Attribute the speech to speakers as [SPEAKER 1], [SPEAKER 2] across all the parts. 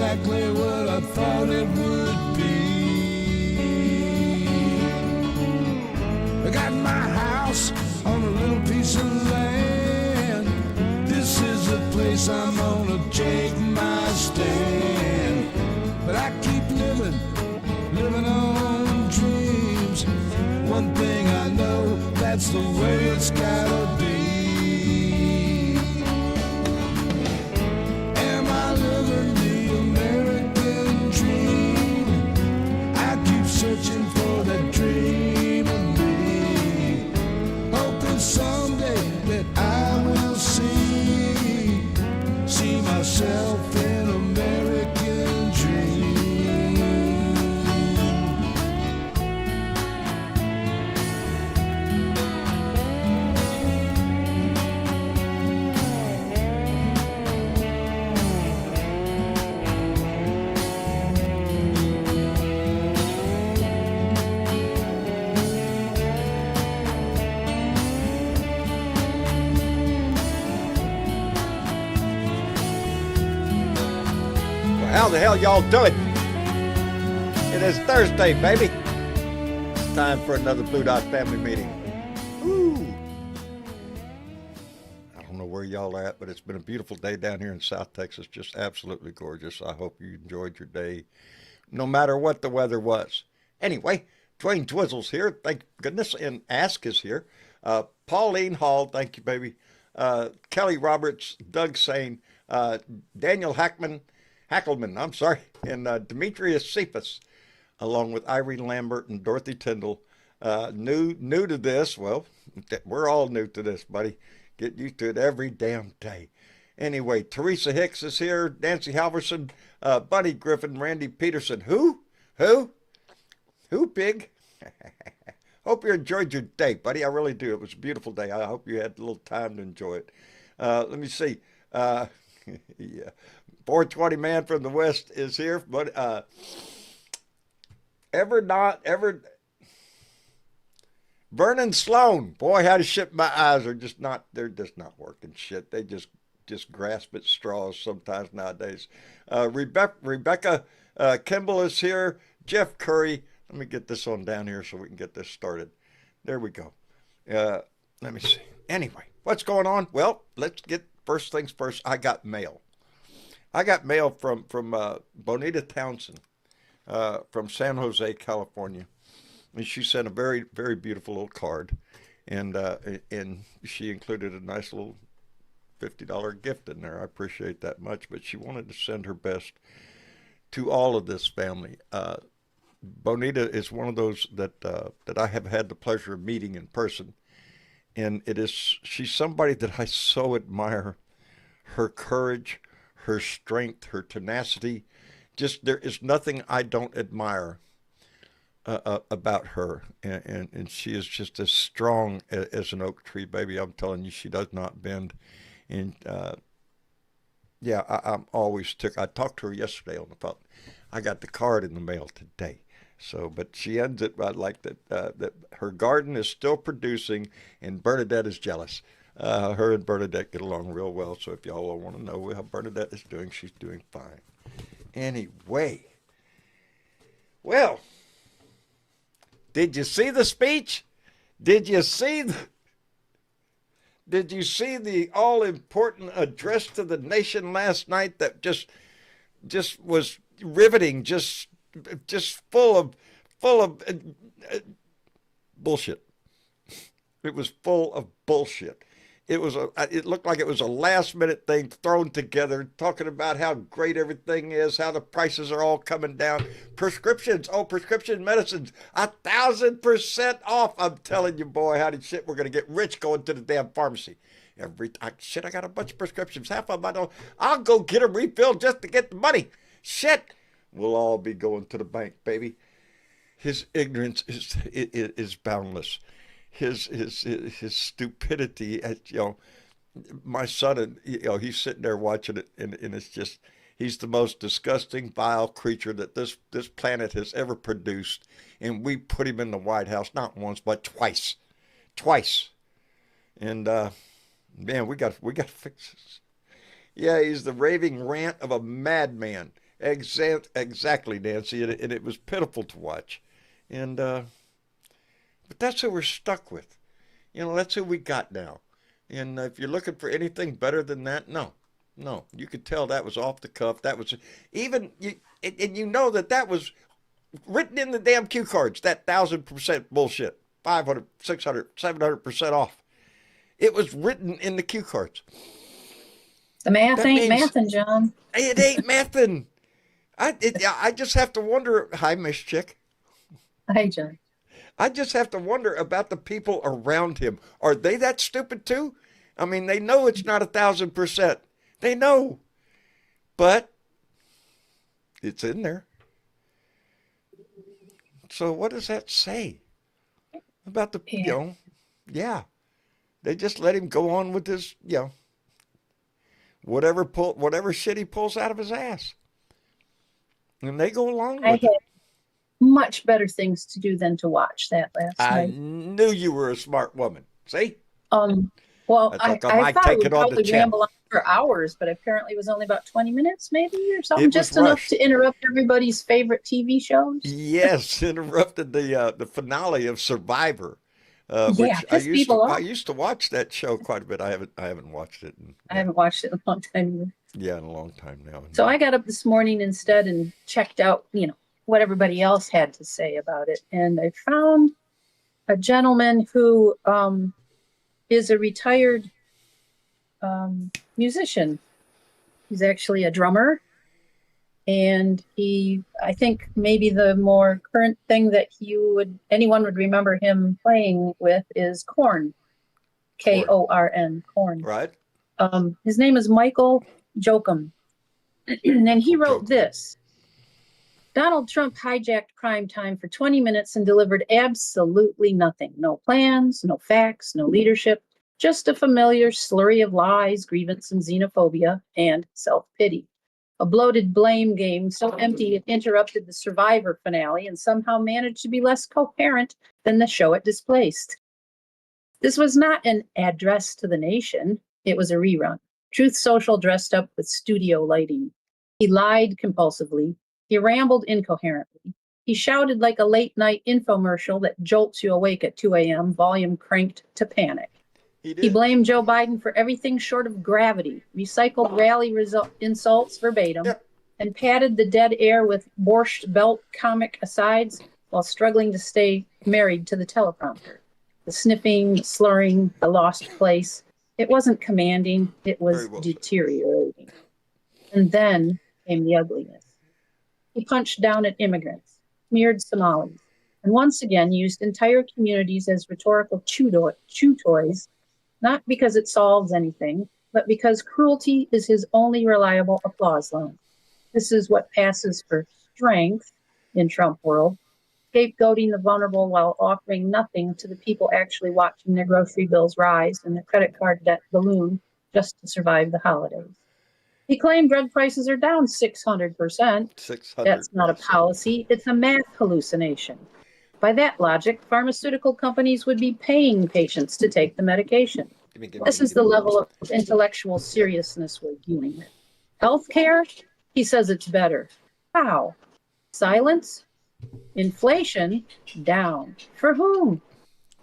[SPEAKER 1] exactly what I thought it would be. I got my house on a little piece of land. This is the place I'm gonna take my stand. But I keep living on dreams. One thing I know, that's the way it's gotta be. Am I living the American dream? I keep searching for that dream in me, hoping someday that I will see myself in American dream.
[SPEAKER 2] How the hell y'all doing? It is Thursday, baby. It's time for another Blue Dot family meeting. Woo! I don't know where y'all are at, but it's been a beautiful day down here in South Texas. Just absolutely gorgeous. I hope you enjoyed your day, no matter what the weather was. Anyway, Dwayne Twizzle's here. Thank goodness. And Ask is here. Pauline Hall, thank you, baby. Kelly Roberts, Doug Sane, Daniel Hackelman, and Demetrius Cephas, along with Irene Lambert and Dorothy Tyndall. New to this. Well, we're all new to this, buddy. Get used to it every damn day. Anyway, Teresa Hicks is here, Nancy Halverson, Bunny Griffin, Randy Peterson. Who, Pig? Hope you enjoyed your day, buddy. I really do. It was a beautiful day. I hope you had a little time to enjoy it. Let me see. Yeah. 420 man from the West is here, but Vernon Sloan. Boy, how to shit, my eyes are just not, they're just not working shit. They just grasp at straws sometimes nowadays. Rebecca Kimball is here. Jeff Curry. Let me get this on down here so we can get this started. There we go. Let me see. Anyway, what's going on? Well, let's get first things first. I got mail. I got mail from Bonita Townsend from San Jose, California. And she sent a very, very beautiful little card. And she included a nice little $50 gift in there. I appreciate that much. But she wanted to send her best to all of this family. Bonita is one of those that I have had the pleasure of meeting in person. And she's somebody that I so admire. Her courage, her strength, her tenacity. Just, there is nothing I don't admire about her. And she is just as strong as an oak tree, baby. I'm telling you, she does not bend. And yeah, I'm always I talked to her yesterday on the phone. I got the card in the mail today. So, but she ends it by like that her garden is still producing, and Bernadette is jealous. Her and Bernadette get along real well. So if y'all want to know how Bernadette is doing, she's doing fine. Anyway, well, did you see the speech? Did you see the all-important address to the nation last night that just was riveting, just full of bullshit. It was full of bullshit. It looked like it was a last-minute thing thrown together, talking about how great everything is, how the prices are all coming down. Prescription medicines, 1,000% off. I'm telling you, boy, howdy shit, we're going to get rich going to the damn pharmacy. I got a bunch of prescriptions. Half of them I don't. I'll go get them refilled just to get the money. Shit. We'll all be going to the bank, baby. His ignorance is boundless. His stupidity, my son, he's sitting there watching it, and it's just, he's the most disgusting, vile creature that this planet has ever produced. And we put him in the White House not once but twice. And man, we got to fix this. Yeah, he's the raving rant of a madman. Exactly, Nancy, and it was pitiful to watch. And but that's who we're stuck with. You know, that's who we got now. And if you're looking for anything better than that, no, no. You could tell that was off the cuff. That was even you, and you know that was written in the damn cue cards. That 1,000% bullshit, 500, 600, 700% off. It was written in the cue cards.
[SPEAKER 3] The math
[SPEAKER 2] That
[SPEAKER 3] ain't
[SPEAKER 2] means
[SPEAKER 3] mathin', John.
[SPEAKER 2] it ain't mathin'. I just have to wonder. Hi, Miss Chick.
[SPEAKER 3] Hey, John.
[SPEAKER 2] I just have to wonder about the people around him. Are they that stupid too? I mean, they know it's not 1,000%. They know, but it's in there. So what does that say about the,
[SPEAKER 3] Yeah.
[SPEAKER 2] yeah, they just let him go on with his, whatever shit he pulls out of his ass, and they go along
[SPEAKER 3] I
[SPEAKER 2] with
[SPEAKER 3] had
[SPEAKER 2] it.
[SPEAKER 3] much better things to do than to watch that last
[SPEAKER 2] I
[SPEAKER 3] night.
[SPEAKER 2] knew you were a smart woman. See,
[SPEAKER 3] Um, well,
[SPEAKER 2] that's
[SPEAKER 3] I,
[SPEAKER 2] like I
[SPEAKER 3] I
[SPEAKER 2] might
[SPEAKER 3] thought it
[SPEAKER 2] take
[SPEAKER 3] would
[SPEAKER 2] it on the
[SPEAKER 3] probably
[SPEAKER 2] chin.
[SPEAKER 3] ramble on for hours, but apparently it was only about 20 minutes, maybe, or something,
[SPEAKER 2] It was
[SPEAKER 3] just enough
[SPEAKER 2] rushed.
[SPEAKER 3] to interrupt everybody's favorite TV shows.
[SPEAKER 2] Yes, interrupted the finale of Survivor,
[SPEAKER 3] Yeah,
[SPEAKER 2] which
[SPEAKER 3] pissed people
[SPEAKER 2] I
[SPEAKER 3] off.
[SPEAKER 2] used to watch that show quite a bit. I haven't watched it in,
[SPEAKER 3] I haven't watched it in a long time either.
[SPEAKER 2] yeah, in a long time now.
[SPEAKER 3] So I got up this morning instead and checked out, what everybody else had to say about it. And I found a gentleman who is a retired musician. He's actually a drummer. And I think maybe the more current thing that anyone would remember him playing with is Korn,
[SPEAKER 2] Corn,
[SPEAKER 3] Korn, Korn.
[SPEAKER 2] right?
[SPEAKER 3] His name is Michael Jokum. And he
[SPEAKER 2] Michael
[SPEAKER 3] wrote
[SPEAKER 2] Joker.
[SPEAKER 3] this: Donald Trump hijacked prime time for 20 minutes and delivered absolutely nothing. No plans, no facts, no leadership, just a familiar slurry of lies, grievance, and xenophobia, and self-pity. A bloated blame game so empty it interrupted the Survivor finale and somehow managed to be less coherent than the show it displaced. This was not an address to the nation. It was a rerun. Truth Social dressed up with studio lighting. He lied compulsively. He rambled incoherently. He shouted like a late night infomercial that jolts you awake at 2 a.m., volume cranked to panic.
[SPEAKER 2] He
[SPEAKER 3] He
[SPEAKER 2] did.
[SPEAKER 3] blamed Joe Biden for everything short of gravity, recycled rally insults verbatim,
[SPEAKER 2] Yep.
[SPEAKER 3] and padded the dead air with borscht belt comic asides while struggling to stay married to the teleprompter. The sniffing, the slurring, the lost place. It wasn't commanding, it
[SPEAKER 2] Very
[SPEAKER 3] was
[SPEAKER 2] well said.
[SPEAKER 3] deteriorating. And then came the ugliness. He punched down at immigrants, smeared Somalis, and once again used entire communities as rhetorical chew toys, not because it solves anything, but because cruelty is his only reliable applause line. This is what passes for strength in Trump world, scapegoating the vulnerable while offering nothing to the people actually watching their grocery bills rise and their credit card debt balloon just to survive the holidays. He claimed drug prices are down 600%. That's not a
[SPEAKER 2] 600%.
[SPEAKER 3] policy, it's a math hallucination. By that logic, pharmaceutical companies would be paying patients to take the medication. This is the level of intellectual seriousness we're dealing with. Healthcare? He says it's better. How? Silence? Inflation? Down. For whom?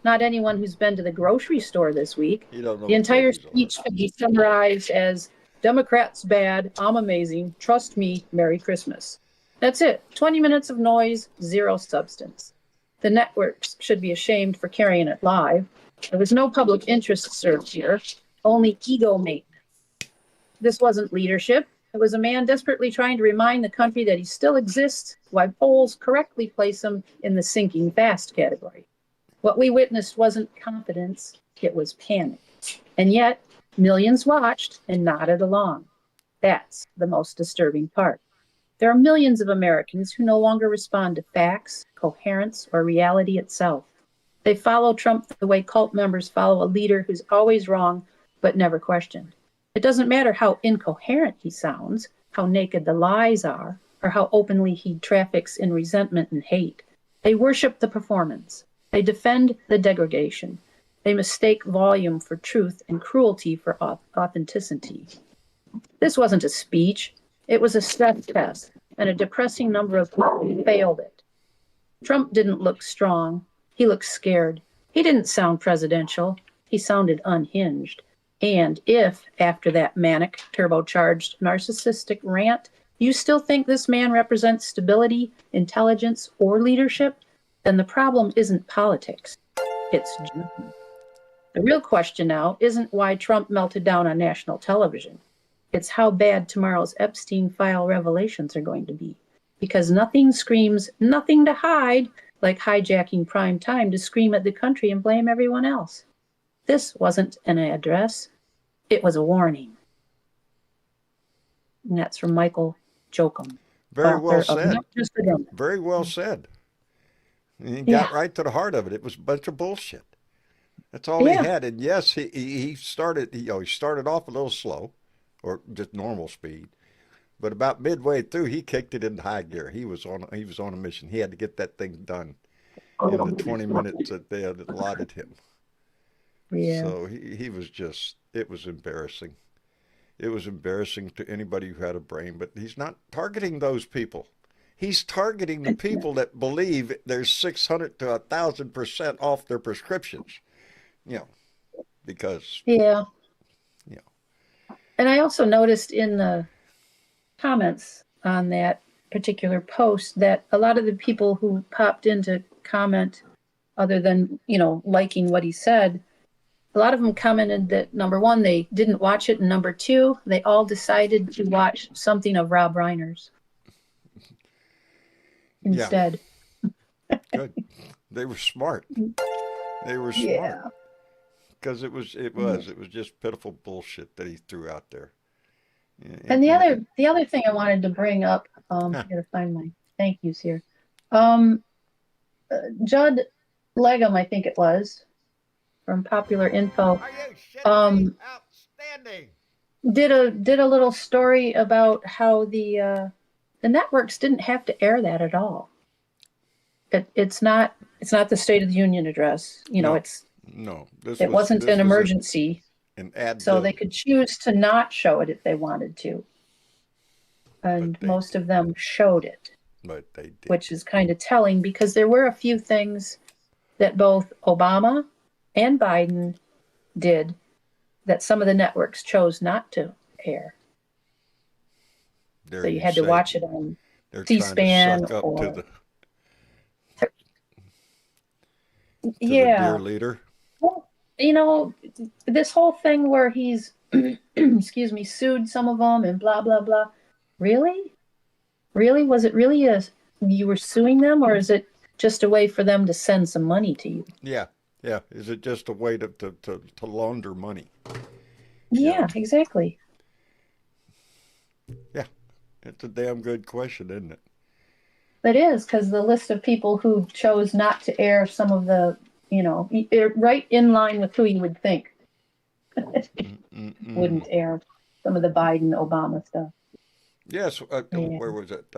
[SPEAKER 3] Not anyone who's been to the grocery store this week.
[SPEAKER 2] You don't know
[SPEAKER 3] The
[SPEAKER 2] what
[SPEAKER 3] entire
[SPEAKER 2] groceries are.
[SPEAKER 3] speech can be summarized as Democrats bad, I'm amazing, trust me, Merry Christmas. That's it. 20 minutes of noise, zero substance. The networks should be ashamed for carrying it live. There was no public interest served here, only ego maintenance. This wasn't leadership. It was a man desperately trying to remind the country that he still exists, while polls correctly place him in the sinking fast category. What we witnessed wasn't confidence, it was panic. And yet, millions watched and nodded along. That's the most disturbing part. There are millions of Americans who no longer respond to facts, coherence, or reality itself. They follow Trump the way cult members follow a leader who's always wrong but never questioned. It doesn't matter how incoherent he sounds, how naked the lies are, or how openly he traffics in resentment and hate. They worship the performance. They defend the degradation. They mistake volume for truth and cruelty for authenticity. This wasn't a speech. It was a stress test. and a depressing number of people failed it. Trump didn't look strong. He looked scared. He didn't sound presidential. He sounded unhinged. And if, after that manic, turbocharged, narcissistic rant, you still think this man represents stability, intelligence, or leadership, then the problem isn't politics. It's judgment. The real question now isn't why Trump melted down on national television. It's how bad tomorrow's Epstein file revelations are going to be. Because nothing screams nothing to hide like hijacking prime time to scream at the country and blame everyone else. This wasn't an address. It was a warning. And that's from Michael Jokum.
[SPEAKER 2] Very well
[SPEAKER 3] author of
[SPEAKER 2] said.
[SPEAKER 3] Not Just a Gun.
[SPEAKER 2] Very well said. And he got
[SPEAKER 3] Yeah.
[SPEAKER 2] right to the heart of it. It was a bunch of bullshit. That's all he
[SPEAKER 3] Yeah.
[SPEAKER 2] had. And yes, he started. He started off a little slow, or just normal speed. But about midway through, he kicked it into high gear. He was on a mission. He had to get that thing done in the 20 minutes that they had allotted him.
[SPEAKER 3] Yeah.
[SPEAKER 2] So he was just. It was embarrassing. It was embarrassing to anybody who had a brain. But he's not targeting those people. He's targeting the people that believe there's 600 to 1,000% off their prescriptions. You know, because
[SPEAKER 3] Yeah.
[SPEAKER 2] you know.
[SPEAKER 3] And I also noticed in the comments on that particular post that a lot of the people who popped in to comment, other than, liking what he said, a lot of them commented that, number one, they didn't watch it, and number two, they all decided to watch something of Rob Reiner's instead.
[SPEAKER 2] Good. They were smart. They were smart.
[SPEAKER 3] Yeah.
[SPEAKER 2] Because it was just pitiful bullshit that he threw out there.
[SPEAKER 3] And the other thing I wanted to bring up, I gotta find my thank yous here. Judd Legum, I think it was, from Popular Info,
[SPEAKER 2] Are you shitting me? Outstanding.
[SPEAKER 3] did a little story about how the networks didn't have to air that at all. It's not the State of the Union address.
[SPEAKER 2] No.
[SPEAKER 3] It's
[SPEAKER 2] No,
[SPEAKER 3] it wasn't an emergency,
[SPEAKER 2] an ad
[SPEAKER 3] so
[SPEAKER 2] bill.
[SPEAKER 3] they could choose to not show it if they wanted to. And most of them showed it,
[SPEAKER 2] But they did.
[SPEAKER 3] which is kind of telling because there were a few things that both Obama and Biden did that some of the networks chose not to air.
[SPEAKER 2] There
[SPEAKER 3] So you had to
[SPEAKER 2] say
[SPEAKER 3] watch it on
[SPEAKER 2] they're trying to
[SPEAKER 3] C-SPAN
[SPEAKER 2] suck up
[SPEAKER 3] or
[SPEAKER 2] to the
[SPEAKER 3] yeah.
[SPEAKER 2] dear leader.
[SPEAKER 3] Well, this whole thing where he's, excuse me, sued some of them and blah, blah, blah. Really? Really? Was it really you were suing them, or is it just a way for them to send some money to you?
[SPEAKER 2] Yeah. Yeah. Is it just a way to launder money?
[SPEAKER 3] Yeah, exactly.
[SPEAKER 2] Yeah. It's a damn good question, isn't it?
[SPEAKER 3] It is, because the list of people who chose not to air some of the, right in line with who you would think wouldn't air some of the Biden, Obama stuff.
[SPEAKER 2] Yes. Where was it?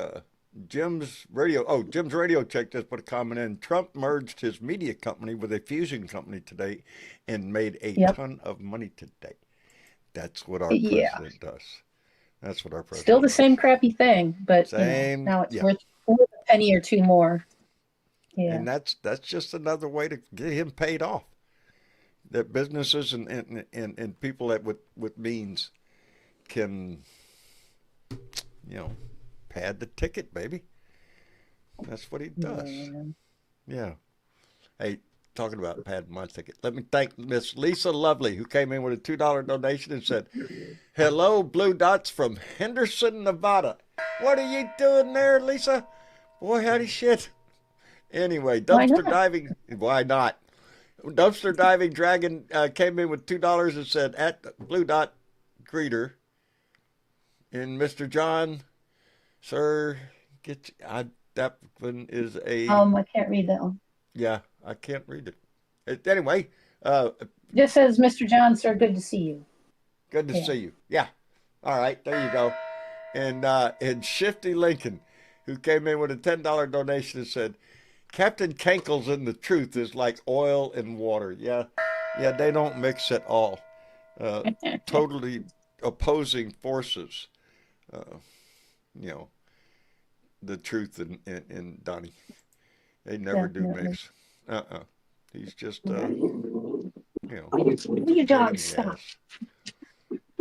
[SPEAKER 2] Jim's Radio Check just put a comment in. Trump merged his media company with a fusion company today and made a ton of money today. That's what our president does. That's what our president
[SPEAKER 3] Still the
[SPEAKER 2] does.
[SPEAKER 3] same crappy thing, but
[SPEAKER 2] Same,
[SPEAKER 3] now it's
[SPEAKER 2] yeah.
[SPEAKER 3] worth a penny or two more. Yeah.
[SPEAKER 2] And that's just another way to get him paid off. That businesses and people that with means can, pad the ticket, baby. That's what he does. Yeah. Hey, talking about padding my ticket, let me thank Miss Lisa Lovely, who came in with a $2 donation and said, "Hello, Blue Dots from Henderson, Nevada." What are you doing there, Lisa? Boy, howdy shit. Anyway, dumpster diving. Why not? Dumpster diving dragon came in with $2 and said, "At Blue Dot Greeter." And Mr. John, sir, that one is a.
[SPEAKER 3] I can't read that one.
[SPEAKER 2] Yeah, I can't read it. Anyway.
[SPEAKER 3] Just says, Mr. John, sir, good to see you.
[SPEAKER 2] Good to see you. Yeah. All right, there you go. And Shifty Lincoln, who came in with a $10 donation and said, "Captain Kankles and the truth is like oil and water." Yeah, they don't mix at all. Totally opposing forces. the truth in Donnie. They never do
[SPEAKER 3] Definitely.
[SPEAKER 2] mix. He's just you know,
[SPEAKER 3] Will you
[SPEAKER 2] pain in
[SPEAKER 3] dog
[SPEAKER 2] the
[SPEAKER 3] stop?
[SPEAKER 2] ass.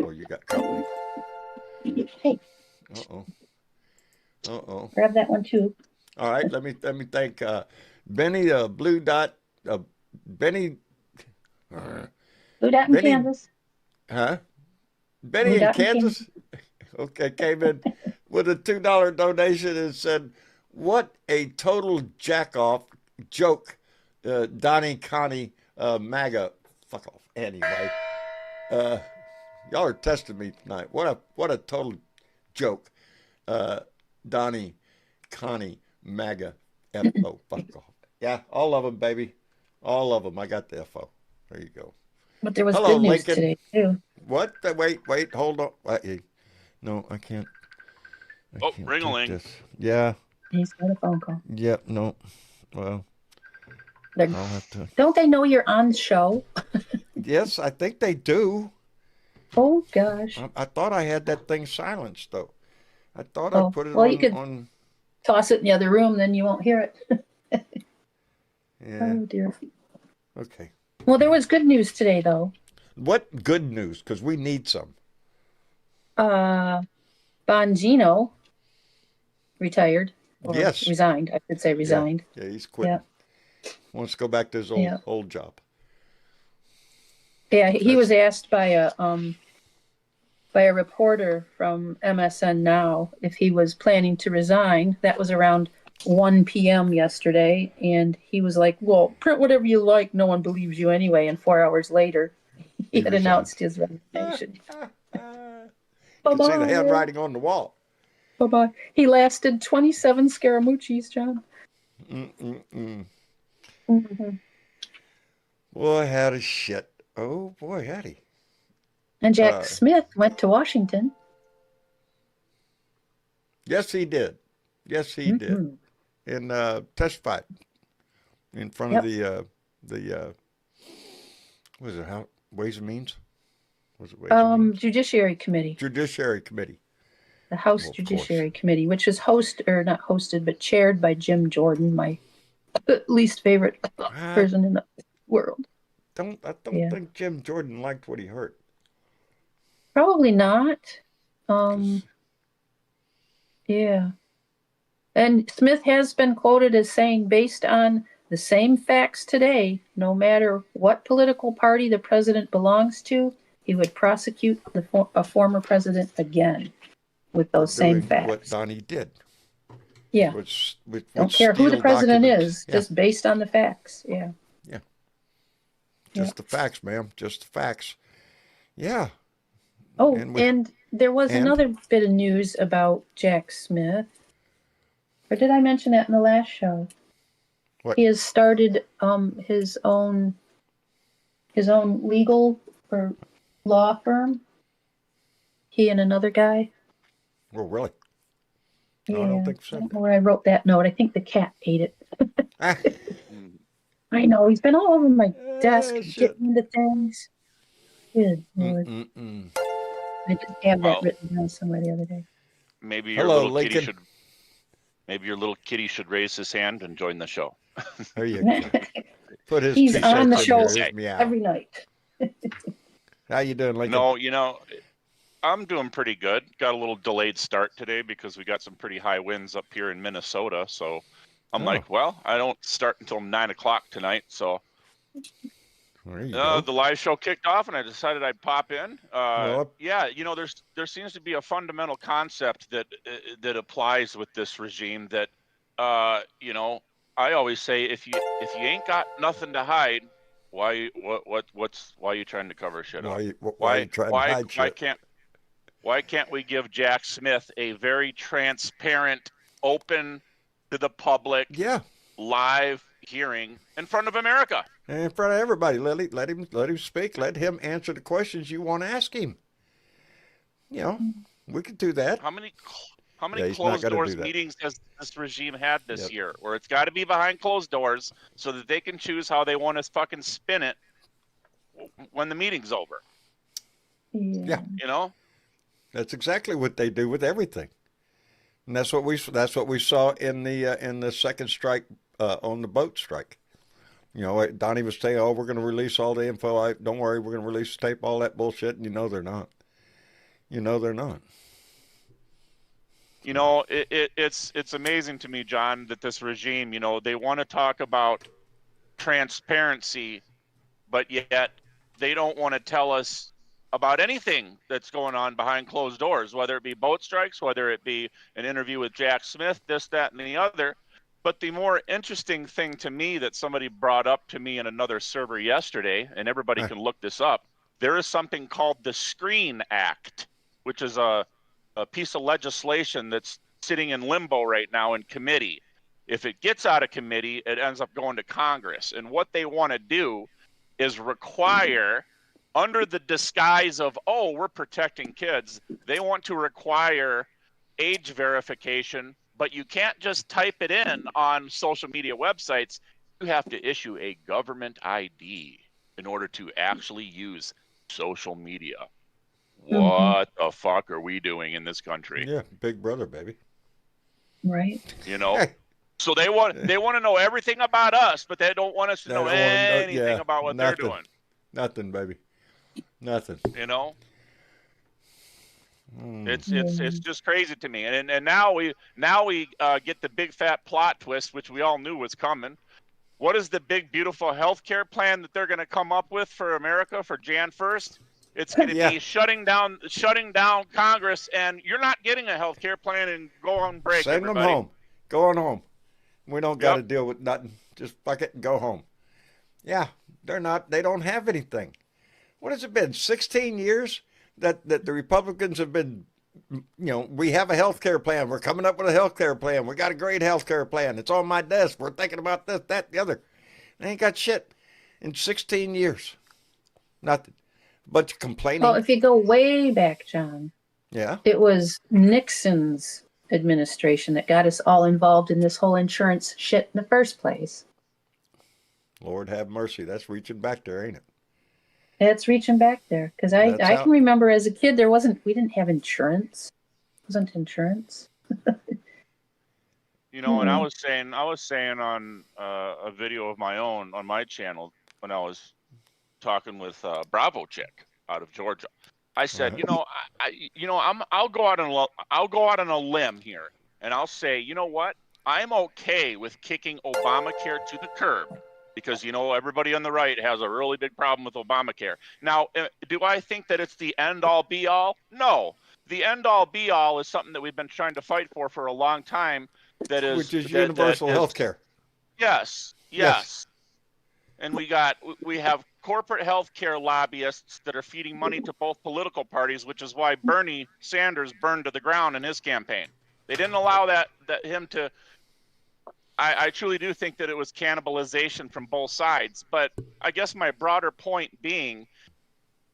[SPEAKER 2] Oh, you got company.
[SPEAKER 3] Hey,
[SPEAKER 2] Uh-oh. Uh-oh.
[SPEAKER 3] grab that one too.
[SPEAKER 2] All right, let me thank Benny Blue Dot Benny
[SPEAKER 3] Blue Dot in
[SPEAKER 2] Benny
[SPEAKER 3] Kansas.
[SPEAKER 2] huh?
[SPEAKER 3] Blue
[SPEAKER 2] Benny in
[SPEAKER 3] Dot in Kansas.
[SPEAKER 2] Kansas? Okay, came in with a $2 donation and said, "What a total jack off joke, Donnie Connie MAGA. Fuck off." Anyway, uh, y'all are testing me tonight. What a total joke, Donnie Connie MAGA. FO. Fuck off. Yeah, all of them, baby, all of them. I got the FO. There you go.
[SPEAKER 3] But there was
[SPEAKER 2] Hello,
[SPEAKER 3] good news
[SPEAKER 2] Lincoln.
[SPEAKER 3] today too.
[SPEAKER 2] What? Wait, hold on. Wait. No, I can't. I
[SPEAKER 4] Oh,
[SPEAKER 2] can't take
[SPEAKER 4] ring-a-ling.
[SPEAKER 2] this. Yeah.
[SPEAKER 3] He's got a phone call.
[SPEAKER 2] Yeah. No. Well,
[SPEAKER 3] They're,
[SPEAKER 2] I'll have to.
[SPEAKER 3] don't they know you're on the show?
[SPEAKER 2] Yes, I think they do.
[SPEAKER 3] Oh gosh.
[SPEAKER 2] I thought I had that thing silenced though. I thought I
[SPEAKER 3] Oh
[SPEAKER 2] put it
[SPEAKER 3] well, you
[SPEAKER 2] on.
[SPEAKER 3] could
[SPEAKER 2] On.
[SPEAKER 3] toss it in the other room, then you won't hear it.
[SPEAKER 2] Yeah.
[SPEAKER 3] Oh dear.
[SPEAKER 2] Okay.
[SPEAKER 3] Well, there was good news today though.
[SPEAKER 2] What good news? Because we need some.
[SPEAKER 3] Bongino retired or
[SPEAKER 2] Yes.
[SPEAKER 3] resigned. I should say
[SPEAKER 2] Yeah.
[SPEAKER 3] resigned.
[SPEAKER 2] Yeah. He's quitting.
[SPEAKER 3] Yeah.
[SPEAKER 2] Wants to go back to his
[SPEAKER 3] Yeah.
[SPEAKER 2] old job.
[SPEAKER 3] Yeah, he
[SPEAKER 2] That's-
[SPEAKER 3] was asked by a reporter from MSN Now if he was planning to resign. That was around 1 p.m. yesterday, and he was like, "Well, print whatever you like. No one believes you anyway." And 4 hours later, he had
[SPEAKER 2] resigned.
[SPEAKER 3] announced his resignation.
[SPEAKER 2] Can see the
[SPEAKER 3] Bye-bye.
[SPEAKER 2] handwriting on the wall.
[SPEAKER 3] Bye-bye. He lasted 27 Scaramucci's, John.
[SPEAKER 2] Mm-mm-mm.
[SPEAKER 3] Mm-hmm.
[SPEAKER 2] Boy, had a shit. Oh boy, had he.
[SPEAKER 3] And Jack Smith went to Washington.
[SPEAKER 2] Yes, he did. Yes, he did. And testified in front of the what is it? How Ways and Means? Was it Ways and Means?
[SPEAKER 3] Judiciary Committee,
[SPEAKER 2] Judiciary Committee.
[SPEAKER 3] the House
[SPEAKER 2] Well, of
[SPEAKER 3] Judiciary Committee, which is not hosted, but chaired by Jim Jordan, my least favorite person in the world.
[SPEAKER 2] I don't think Jim Jordan liked what he heard.
[SPEAKER 3] Probably not. Yeah. And Smith has been quoted as saying, based on the same facts today, no matter what political party the president belongs to, he would prosecute a former president again with those same
[SPEAKER 2] Doing
[SPEAKER 3] facts.
[SPEAKER 2] what Donnie did.
[SPEAKER 3] Yeah.
[SPEAKER 2] Which
[SPEAKER 3] Don't care who the president
[SPEAKER 2] documents.
[SPEAKER 3] is, just based on the facts. Yeah.
[SPEAKER 2] Yeah. Just the facts, ma'am. Just the facts. Yeah.
[SPEAKER 3] Oh, and there was another bit of news about Jack Smith. Or did I mention that in the last show?
[SPEAKER 2] What?
[SPEAKER 3] He has started his own legal or law firm. He and another guy.
[SPEAKER 2] Oh, really?
[SPEAKER 3] Yeah.
[SPEAKER 2] I don't think
[SPEAKER 3] I
[SPEAKER 2] so.
[SPEAKER 3] don't know where I wrote that note. I think the cat ate it.
[SPEAKER 2] Ah,
[SPEAKER 3] I know. He's been all over my desk
[SPEAKER 2] shit.
[SPEAKER 3] getting into things. Good Lord. I just have that written down somewhere the other day.
[SPEAKER 4] Maybe your
[SPEAKER 2] Hello,
[SPEAKER 4] little
[SPEAKER 2] Lincoln.
[SPEAKER 4] kitty should. Maybe your little kitty should raise his hand and join the show.
[SPEAKER 2] There you go. Put his
[SPEAKER 3] He's
[SPEAKER 2] 2
[SPEAKER 3] on the
[SPEAKER 2] cents in
[SPEAKER 3] show
[SPEAKER 2] here, his meow.
[SPEAKER 3] every night.
[SPEAKER 2] How you doing, Lincoln?
[SPEAKER 4] No, I'm doing pretty good. Got a little delayed start today because we got some pretty high winds up here in Minnesota. So I'm like, well, I don't start until 9 o'clock tonight. So
[SPEAKER 2] There you go.
[SPEAKER 4] the live show kicked off, and I decided I'd pop in.
[SPEAKER 2] Well,
[SPEAKER 4] Yeah, there seems to be a fundamental concept that applies with this regime. That I always say, if you ain't got nothing to hide, why are you trying to cover shit up?
[SPEAKER 2] Why are you trying to hide shit?
[SPEAKER 4] Why can't we give Jack Smith a very transparent, open to the public, live hearing in front of America?
[SPEAKER 2] In front of everybody. Let him speak. Let him answer the questions you want to ask him. We could do that.
[SPEAKER 4] How many
[SPEAKER 2] he's not
[SPEAKER 4] closed
[SPEAKER 2] gonna
[SPEAKER 4] doors
[SPEAKER 2] do that.
[SPEAKER 4] meetings has this regime had this year? Where it's got to be behind closed doors so that they can choose how they want to fucking spin it when the meeting's over.
[SPEAKER 2] Yeah.
[SPEAKER 4] You know?
[SPEAKER 2] That's exactly what they do with everything. And that's what we saw in the second strike on the boat strike. You know, Donnie was saying, "Oh, we're going to release all the info. Don't worry, we're going to release tape, all that bullshit." And you know they're not. You know they're not.
[SPEAKER 4] You know, it's amazing to me, John, that this regime, you know, they want to talk about transparency, but yet they don't want to tell us about anything that's going on behind closed doors, whether it be boat strikes, whether it be an interview with Jack Smith, this, that, and the other. But the more interesting thing to me that somebody brought up to me in another server yesterday, and everybody can look this up, there is something called the Screen Act, which is a piece of legislation that's sitting in limbo right now in committee. If it gets out of committee, it ends up going to Congress. And what they want to do is require, under the disguise of, oh, we're protecting kids, they want to require age verification, but you can't just type it in on social media websites. You have to issue a government ID in order to actually use social media. What the fuck are we doing in this country?
[SPEAKER 2] Yeah, Big Brother, baby.
[SPEAKER 3] Right.
[SPEAKER 4] You know? So they want to know everything about us, but they don't want us to know anything about what they're doing.
[SPEAKER 2] Nothing, baby. Nothing.
[SPEAKER 4] You know? It's just crazy to me. And now we get the big fat plot twist, which we all knew was coming. What is the big beautiful healthcare plan that they're going to come up with for America for Jan 1st? It's going to be shutting down Congress, and you're not getting a healthcare plan, and go on break.
[SPEAKER 2] Send
[SPEAKER 4] everybody.
[SPEAKER 2] them home. Go on home. We don't got to deal with nothing. Just fuck it and go home. Yeah, they don't have anything. What has it been? 16 years that the Republicans have been, you know, we have a health care plan. We're coming up with a health care plan. We got a great health care plan. It's on my desk. We're thinking about this, that, the other. They ain't got shit in 16 years. Nothing. But complaining.
[SPEAKER 3] Well, if you go way back, John, it was Nixon's administration that got us all involved in this whole insurance shit in the first place.
[SPEAKER 2] Lord have mercy. That's reaching back there, ain't it?
[SPEAKER 3] It's reaching back there, because I can remember as a kid we didn't have insurance. It wasn't insurance.
[SPEAKER 4] You know, and I was saying on a video of my own on my channel when I was talking with Bravo Chick out of Georgia. I said, I'll go out on a limb here, and I'll say, you know what? I'm okay with kicking Obamacare to the curb, because, you know, everybody on the right has a really big problem with Obamacare. Now, do I think that it's the end-all, be-all? No. The end-all, be-all is something that we've been trying to fight for a long time. Which is
[SPEAKER 2] universal health care.
[SPEAKER 4] Yes. And we have corporate health care lobbyists that are feeding money to both political parties, which is why Bernie Sanders burned to the ground in his campaign. They didn't allow him to. I truly do think that it was cannibalization from both sides. But I guess my broader point being,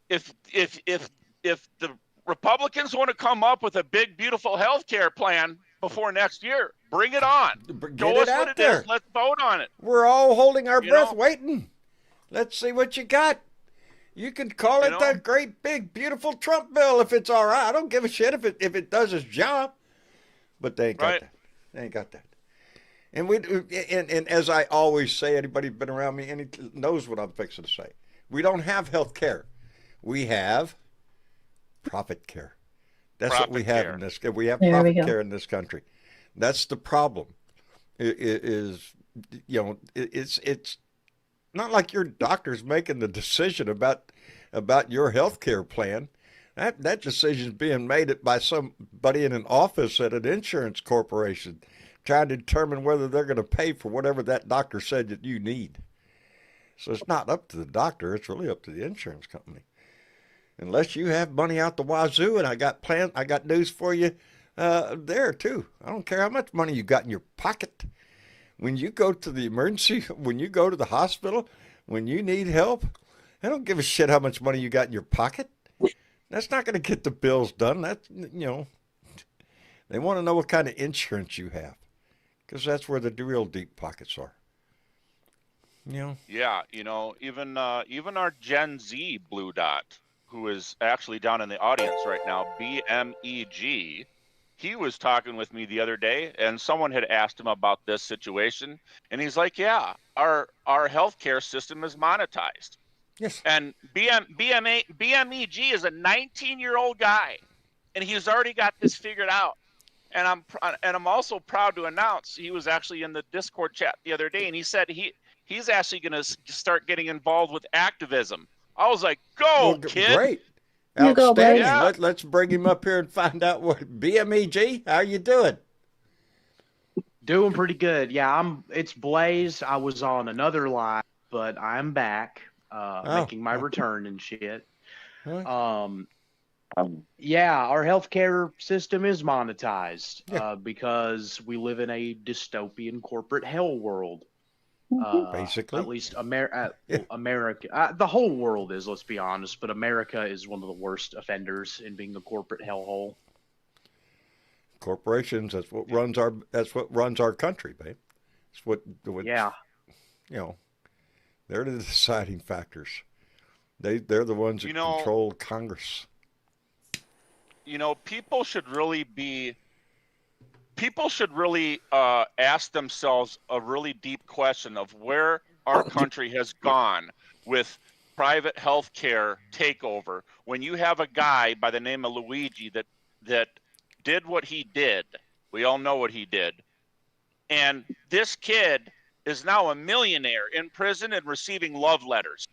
[SPEAKER 4] if the Republicans want to come up with a big, beautiful health care plan before next year, bring it on.
[SPEAKER 2] Get it out there.
[SPEAKER 4] Let's vote on it.
[SPEAKER 2] We're all holding our breath waiting. Let's see what you got. You can call it the great, big, beautiful Trump bill if it's all right. I don't give a shit if it does its job. But they ain't got that. They ain't got that. And and as I always say, anybody who's been around me knows what I'm fixing to say. We don't have health care. We have profit care. That's what we have in this. We have profit care in this country. That's the problem. It's not like your doctor's making the decision about your health care plan. That decision is being made by somebody in an office at an insurance corporation, trying to determine whether they're going to pay for whatever that doctor said that you need. So it's not up to the doctor. It's really up to the insurance company. Unless you have money out the wazoo, and I got news for you there too. I don't care how much money you got in your pocket. When you go to the emergency, when you go to the hospital, when you need help, I don't give a shit how much money you got in your pocket. That's not going to get the bills done. That's, they want to know what kind of insurance you have, because that's where the real deep pockets are.
[SPEAKER 4] Yeah, even our Gen Z Blue Dot, who is actually down in the audience right now, BMEG, he was talking with me the other day, and someone had asked him about this situation, and he's like, "Yeah, our healthcare system is monetized."
[SPEAKER 2] Yes.
[SPEAKER 4] And BMEG is a 19-year-old guy, and he's already got this figured out. And I'm also proud to announce he was actually in the Discord chat the other day, and he said he's actually going to start getting involved with activism. I was like,
[SPEAKER 2] Well,
[SPEAKER 4] "Go, kid!"
[SPEAKER 2] great.
[SPEAKER 3] You go, Blaze.
[SPEAKER 2] Outstanding.
[SPEAKER 4] Yeah.
[SPEAKER 2] Let's bring him up here and find out what BMEG. How you doing?
[SPEAKER 5] Doing pretty good. Yeah, it's Blaze. I was on another live, but I'm back, making my return and shit. Yeah, our healthcare system is monetized because we live in a dystopian corporate hell world.
[SPEAKER 2] Basically.
[SPEAKER 5] At least America. The whole world is, let's be honest, but America is one of the worst offenders in being a corporate hellhole.
[SPEAKER 2] Corporations, that's what runs our country, babe. It's what
[SPEAKER 5] yeah.
[SPEAKER 2] You know, they're the deciding factors. They're the ones that control Congress.
[SPEAKER 4] People should really ask themselves a really deep question of where our country has gone with private health care takeover. When you have a guy by the name of Luigi that did what he did, we all know what he did, and this kid is now a millionaire in prison and receiving love letters.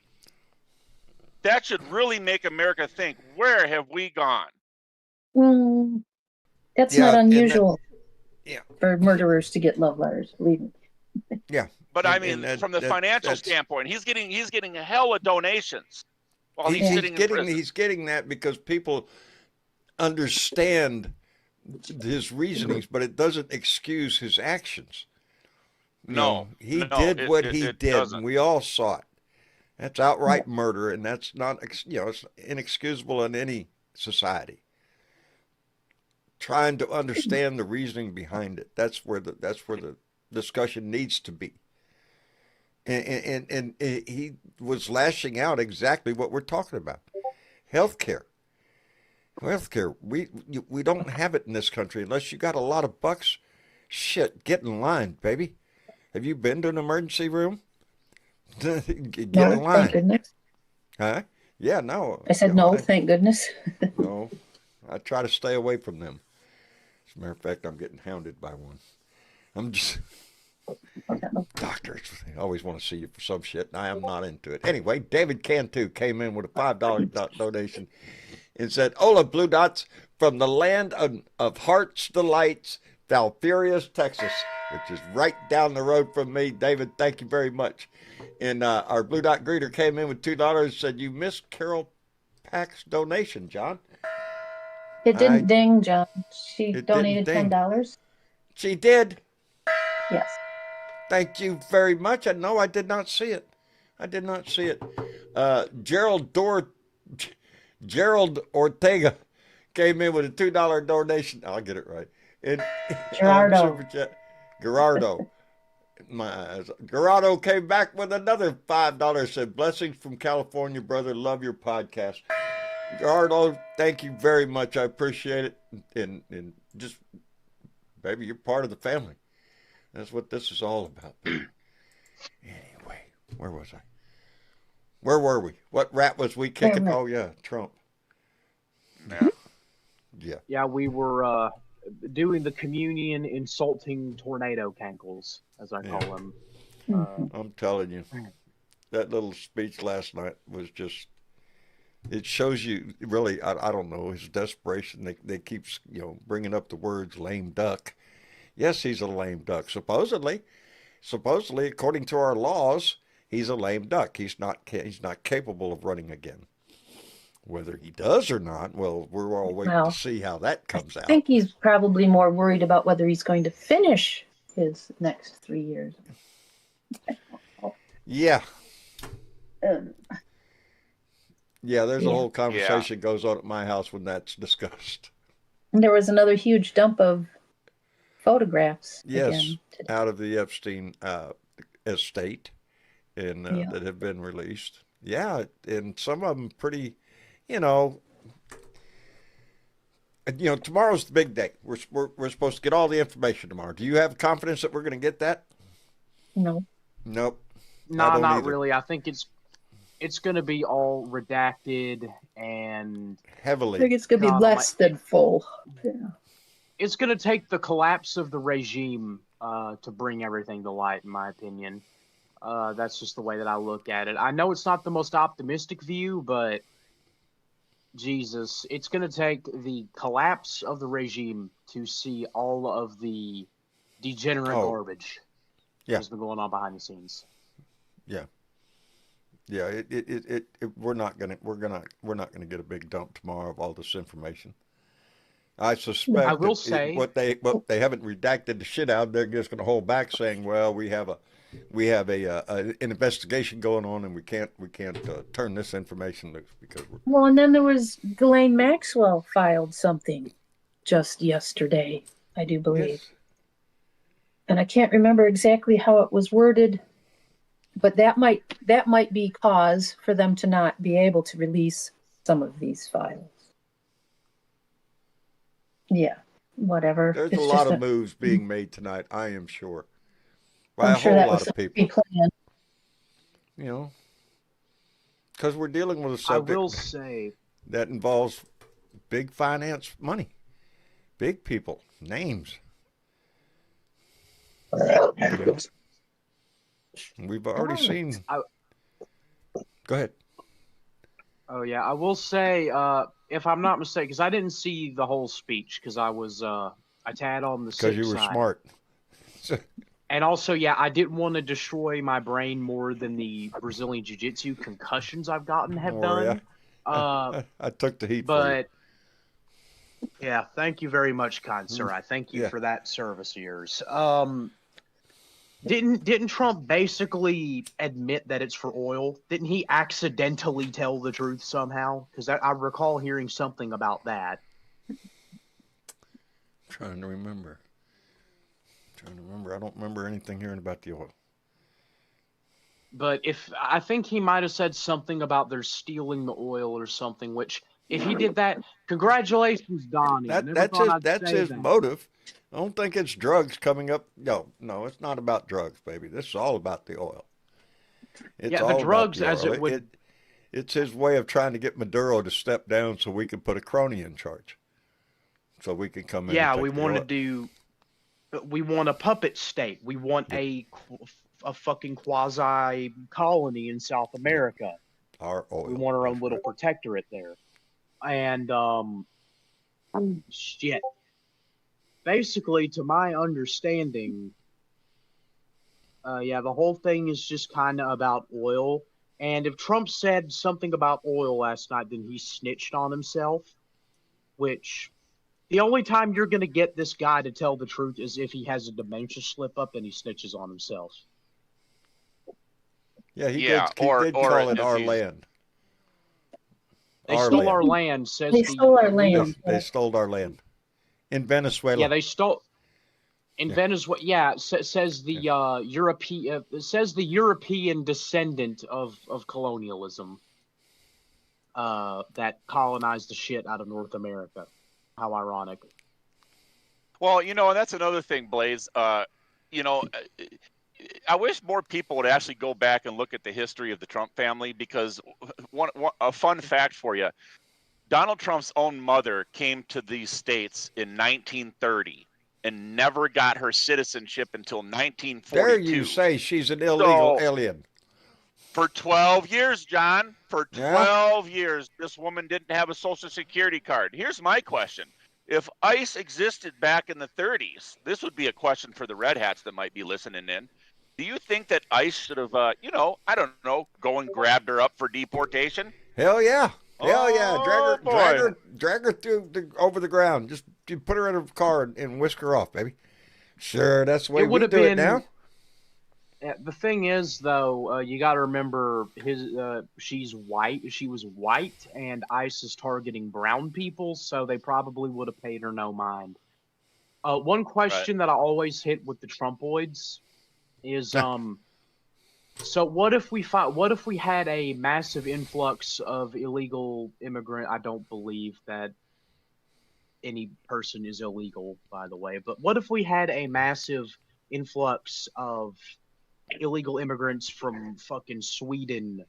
[SPEAKER 4] That should really make America think, where have we gone?
[SPEAKER 3] That's not unusual
[SPEAKER 2] Yeah.
[SPEAKER 3] for murderers to get love letters, believe me.
[SPEAKER 2] Yeah.
[SPEAKER 4] But I mean, from the financial standpoint, he's getting a hell of donations while he's sitting in prison.
[SPEAKER 2] He's getting that because people understand his reasonings, but it doesn't excuse his actions. He did what he did, and we all saw it. That's outright murder, and that's not, it's inexcusable in any society. Trying to understand the reasoning behind it. That's where the discussion needs to be. And he was lashing out exactly what we're talking about. Healthcare. We don't have it in this country unless you got a lot of bucks. Shit, get in line, baby. Have you been to an emergency room? Get in line.
[SPEAKER 3] Thank goodness.
[SPEAKER 2] Huh? Yeah, no.
[SPEAKER 3] I said no, thank goodness.
[SPEAKER 2] No, I try to stay away from them. As a matter of fact, I'm getting hounded by one. I'm just... Doctors, they always want to see you for some shit, and I am not into it. Anyway, David Cantu came in with a $5 donation and said, "Hola, Blue Dots, from the land of Heart's Delights, Valferias, Texas," which is right down the road from me. David, thank you very much. And our Blue Dot greeter came in with $2 and said, "You missed Carol Pack's donation, John."
[SPEAKER 3] It didn't ding, John. She donated $10.
[SPEAKER 2] She did?
[SPEAKER 3] Yes.
[SPEAKER 2] Thank you very much. No, I did not see it. Gerald Ortega came in with a $2 donation. I'll get it right. And Gerardo. My eyes. Gerardo came back with another $5. Said, "Blessings from California, brother. Love your podcast." Gerardo, thank you very much. I appreciate it. And just, baby, you're part of the family. That's what this is all about. Anyway, where was I? Where were we? What rat was we kicking? Oh, yeah, Trump.
[SPEAKER 5] Yeah, we were doing the communion insulting tornado cankles, as I call them.
[SPEAKER 2] I'm telling you, that little speech last night was just, it shows you really, I don't know, his desperation. They keep, bringing up the words lame duck. Yes, he's a lame duck. Supposedly, according to our laws, he's a lame duck. He's not capable of running again. Whether he does or not, well, we're all waiting to see how that comes out.
[SPEAKER 3] I think he's probably more worried about whether he's going to finish his next 3 years.
[SPEAKER 2] Yeah. Yeah, there's a whole conversation goes on at my house when that's discussed.
[SPEAKER 3] And there was another huge dump of photographs.
[SPEAKER 2] Yes, out of the Epstein estate, and that have been released. Yeah, and some of them pretty, tomorrow's the big day. We're supposed to get all the information tomorrow. Do you have confidence that we're going to get that?
[SPEAKER 3] No.
[SPEAKER 2] Nope.
[SPEAKER 5] No, not
[SPEAKER 2] either.
[SPEAKER 5] really. I think it's going to be all redacted and
[SPEAKER 2] Heavily.
[SPEAKER 3] I think it's going to be less than full. Yeah.
[SPEAKER 5] It's going to take the collapse of the regime to bring everything to light, in my opinion. That's just the way that I look at it. I know it's not the most optimistic view, but Jesus, it's going to take the collapse of the regime to see all of the degenerate garbage that's been going on behind the scenes.
[SPEAKER 2] Yeah. Yeah, we're not gonna get a big dump tomorrow of all this information. I suspect
[SPEAKER 5] I will say
[SPEAKER 2] what they haven't redacted the shit out. They're just gonna hold back, saying, "Well, we have an investigation going on, and we can't turn this information loose because we're."
[SPEAKER 3] Well, and then there was Ghislaine Maxwell filed something just yesterday, I do believe,
[SPEAKER 2] Yes.
[SPEAKER 3] and I can't remember exactly how it was worded. But that might be cause for them to not be able to release some of these files. Yeah, whatever.
[SPEAKER 2] There's
[SPEAKER 3] It's
[SPEAKER 2] a
[SPEAKER 3] just
[SPEAKER 2] lot of moves being made tonight, I am sure, by
[SPEAKER 3] I'm
[SPEAKER 2] a
[SPEAKER 3] sure
[SPEAKER 2] whole
[SPEAKER 3] that
[SPEAKER 2] lot
[SPEAKER 3] was
[SPEAKER 2] of people.
[SPEAKER 3] planned.
[SPEAKER 2] Because we're dealing with a
[SPEAKER 5] I
[SPEAKER 2] subject
[SPEAKER 5] will say
[SPEAKER 2] that involves big finance money, big people, names. We've already seen. Go ahead.
[SPEAKER 5] Oh yeah, I will say, if I'm not mistaken, because I didn't see the whole speech because I was a tad on the sick
[SPEAKER 2] Because you were
[SPEAKER 5] side.
[SPEAKER 2] smart.
[SPEAKER 5] And also, yeah, I didn't want to destroy my brain more than the Brazilian Jiu-Jitsu concussions I've gotten have done.
[SPEAKER 2] Yeah. I took the heat for you.
[SPEAKER 5] But yeah, thank you very much, kind sir. I thank you for that service of yours. Didn't Trump basically admit that it's for oil? Didn't he accidentally tell the truth somehow? Because I recall hearing something about that.
[SPEAKER 2] Trying to remember. I don't remember anything hearing about the oil.
[SPEAKER 5] But I think he might have said something about they're stealing the oil or something, which if he did that, congratulations, Donnie.
[SPEAKER 2] That's his motive. I don't think it's drugs coming up. No, it's not about drugs, baby. This is all about the oil. It's all
[SPEAKER 5] the drugs
[SPEAKER 2] about the oil.
[SPEAKER 5] as it would.
[SPEAKER 2] It's his way of trying to get Maduro to step down so we can put a crony in charge. So we can come in.
[SPEAKER 5] Yeah,
[SPEAKER 2] and
[SPEAKER 5] we
[SPEAKER 2] take
[SPEAKER 5] want
[SPEAKER 2] the
[SPEAKER 5] to
[SPEAKER 2] oil.
[SPEAKER 5] do. We want a puppet state. We want a fucking quasi colony in South America.
[SPEAKER 2] Our oil.
[SPEAKER 5] We want our own little protectorate there. And shit. Basically, to my understanding, the whole thing is just kind of about oil. And if Trump said something about oil last night, then he snitched on himself. Which, the only time you're going to get this guy to tell the truth is if he has a dementia slip up and he snitches on himself.
[SPEAKER 2] Yeah, he did call it our land.
[SPEAKER 5] They stole our land, says
[SPEAKER 3] they stole our land.
[SPEAKER 2] They stole our land. In Venezuela.
[SPEAKER 5] Yeah, they stole in Venezuela. Yeah, says the European says the European descendant of colonialism that colonized the shit out of North America. How ironic.
[SPEAKER 4] Well, and that's another thing, Blaze. I wish more people would actually go back and look at the history of the Trump family, because a fun fact for you. Donald Trump's own mother came to these states in 1930 and never got her citizenship until 1942.
[SPEAKER 2] Dare you say she's an illegal alien?
[SPEAKER 4] For 12 years, John. For 12 years, this woman didn't have a Social Security card. Here's my question. If ICE existed back in the 30s, this would be a question for the Red Hats that might be listening in. Do you think that ICE should have, I don't know, go and grabbed her up for deportation?
[SPEAKER 2] Hell yeah. Hell yeah. Drag her through over the ground. Just you put her in a car and whisk her off, baby. Sure, that's the way we do it now.
[SPEAKER 5] The thing is, though, you got to remember she's white. She was white, and ICE is targeting brown people, so they probably would have paid her no mind. One question that I always hit with the Trumpoids is, so what if we had a massive influx of illegal immigrant? I don't believe that any person is illegal, by the way. But what if we had a massive influx of illegal immigrants from fucking Sweden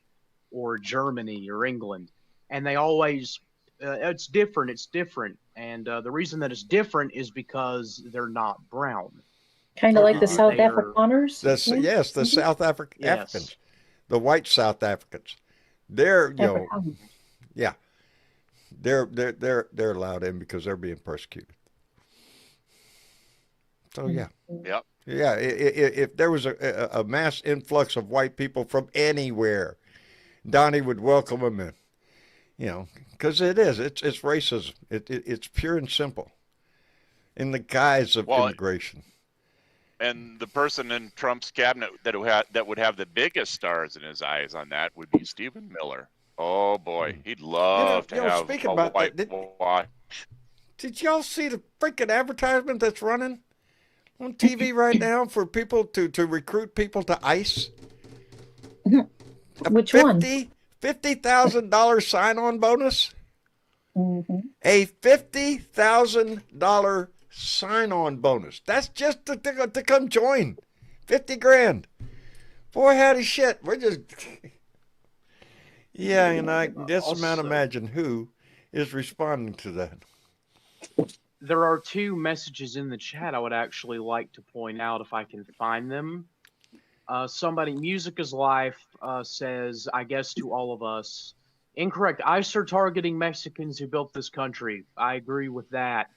[SPEAKER 5] or Germany or England, and they always it's different. It's different, and the reason that it's different is because they're not brown.
[SPEAKER 3] Kind of like the South
[SPEAKER 5] They are
[SPEAKER 3] Afrikaners.
[SPEAKER 2] Yes, the South Africans,
[SPEAKER 5] yes.
[SPEAKER 2] the white South Africans. They're
[SPEAKER 3] Afrikaners.
[SPEAKER 2] yeah, they're allowed in because they're being persecuted. So yeah.
[SPEAKER 4] Yep.
[SPEAKER 2] Yeah, if there was a mass influx of white people from anywhere, Donnie would welcome them in. Because it's racism. It's pure and simple, in the guise of immigration.
[SPEAKER 4] And the person in Trump's cabinet that would have the biggest stars in his eyes on that would be Stephen Miller. Oh boy, he'd love to have
[SPEAKER 2] speaking
[SPEAKER 4] a
[SPEAKER 2] about
[SPEAKER 4] white
[SPEAKER 2] that,
[SPEAKER 4] wash.
[SPEAKER 2] Did y'all see the freaking advertisement that's running on TV right now for people to recruit people to ICE?
[SPEAKER 3] Which one?
[SPEAKER 2] $50,000 sign-on bonus.
[SPEAKER 3] Mm-hmm.
[SPEAKER 2] A $50,000 sign-on bonus. That's just to come join. 50 grand. Boy, howdy shit. We're just yeah, and I guess
[SPEAKER 5] Also,
[SPEAKER 2] man, imagine who is responding to that.
[SPEAKER 5] there are two messages in the chat I would actually like to point out if I can find them. Somebody, Music is Life, says, I guess to all of us, incorrect. ICE are targeting Mexicans who built this country. I agree with that.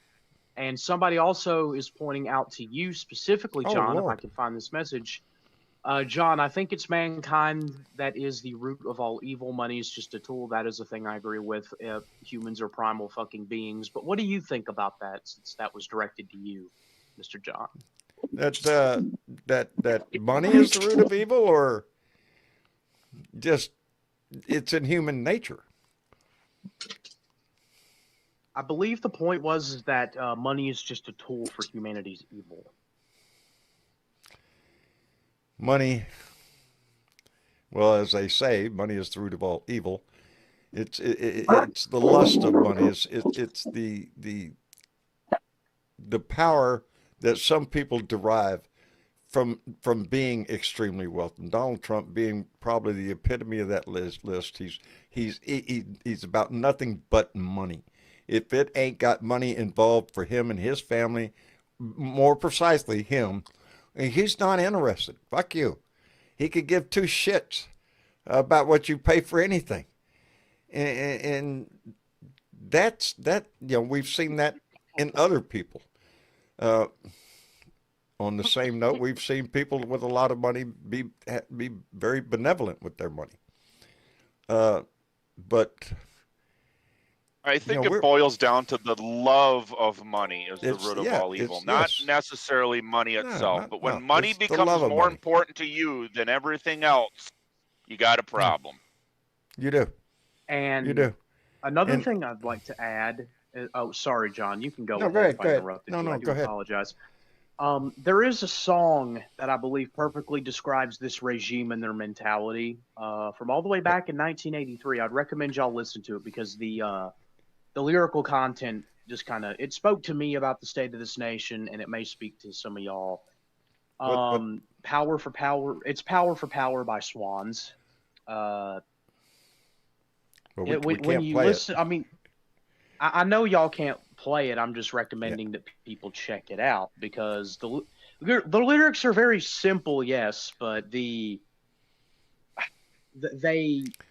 [SPEAKER 5] And somebody also is pointing out to you specifically,
[SPEAKER 2] Oh,
[SPEAKER 5] John, if I
[SPEAKER 2] Lord.
[SPEAKER 5] can find this message. John, I think it's mankind that is the root of all evil. Money is just a tool. That is a thing I agree with. Humans are primal fucking beings. But what do you think about that, since that was directed to you, Mr. John?
[SPEAKER 2] That money is the root of evil, or just it's in human nature?
[SPEAKER 5] I believe the point was that money is just a tool for humanity's evil.
[SPEAKER 2] Money, well, as they say, money is the root of all evil. It's the lust of money. It's the power that some people derive from being extremely wealthy. Donald Trump being probably the epitome of that list. He's about nothing but money. If it ain't got money involved for him and his family, more precisely him, he's not interested. Fuck you. He could give two shits about what you pay for anything. And that's we've seen that in other people. On the same note, we've seen people with a lot of money be very benevolent with their money. But
[SPEAKER 4] I think it boils down to the love of money is the root of all evil, not necessarily money itself. But when money becomes more important to you than everything else, you got a problem.
[SPEAKER 2] You do.
[SPEAKER 5] And
[SPEAKER 2] you do.
[SPEAKER 5] Another thing I'd like to add. Oh, sorry, John. You can go ahead.
[SPEAKER 2] Go ahead. No, go ahead.
[SPEAKER 5] Apologize. There is a song that I believe perfectly describes this regime and their mentality from all the way back in 1983. I'd recommend y'all listen to it because the lyrical content just it spoke to me about the state of this nation, and it may speak to some of y'all. Power for Power. It's Power for Power by Swans. When you listen, I mean, I know y'all can't play it. I'm just recommending that people check it out because the lyrics are very simple, yes, but they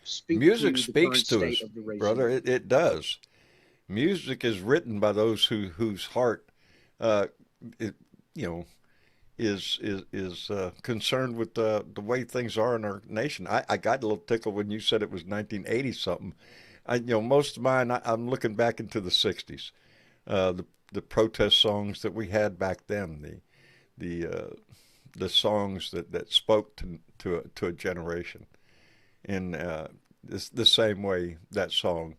[SPEAKER 5] speak
[SPEAKER 2] music
[SPEAKER 5] to
[SPEAKER 2] speaks
[SPEAKER 5] the
[SPEAKER 2] to us,
[SPEAKER 5] of the regime.
[SPEAKER 2] Brother. It does. Music is written by those whose heart, is concerned with the way things are in our nation. I got a little tickled when you said it was 1980 something. Most of mine, I'm looking back into the 60s, the protest songs that we had back then, the songs that spoke to a generation, in the same way that song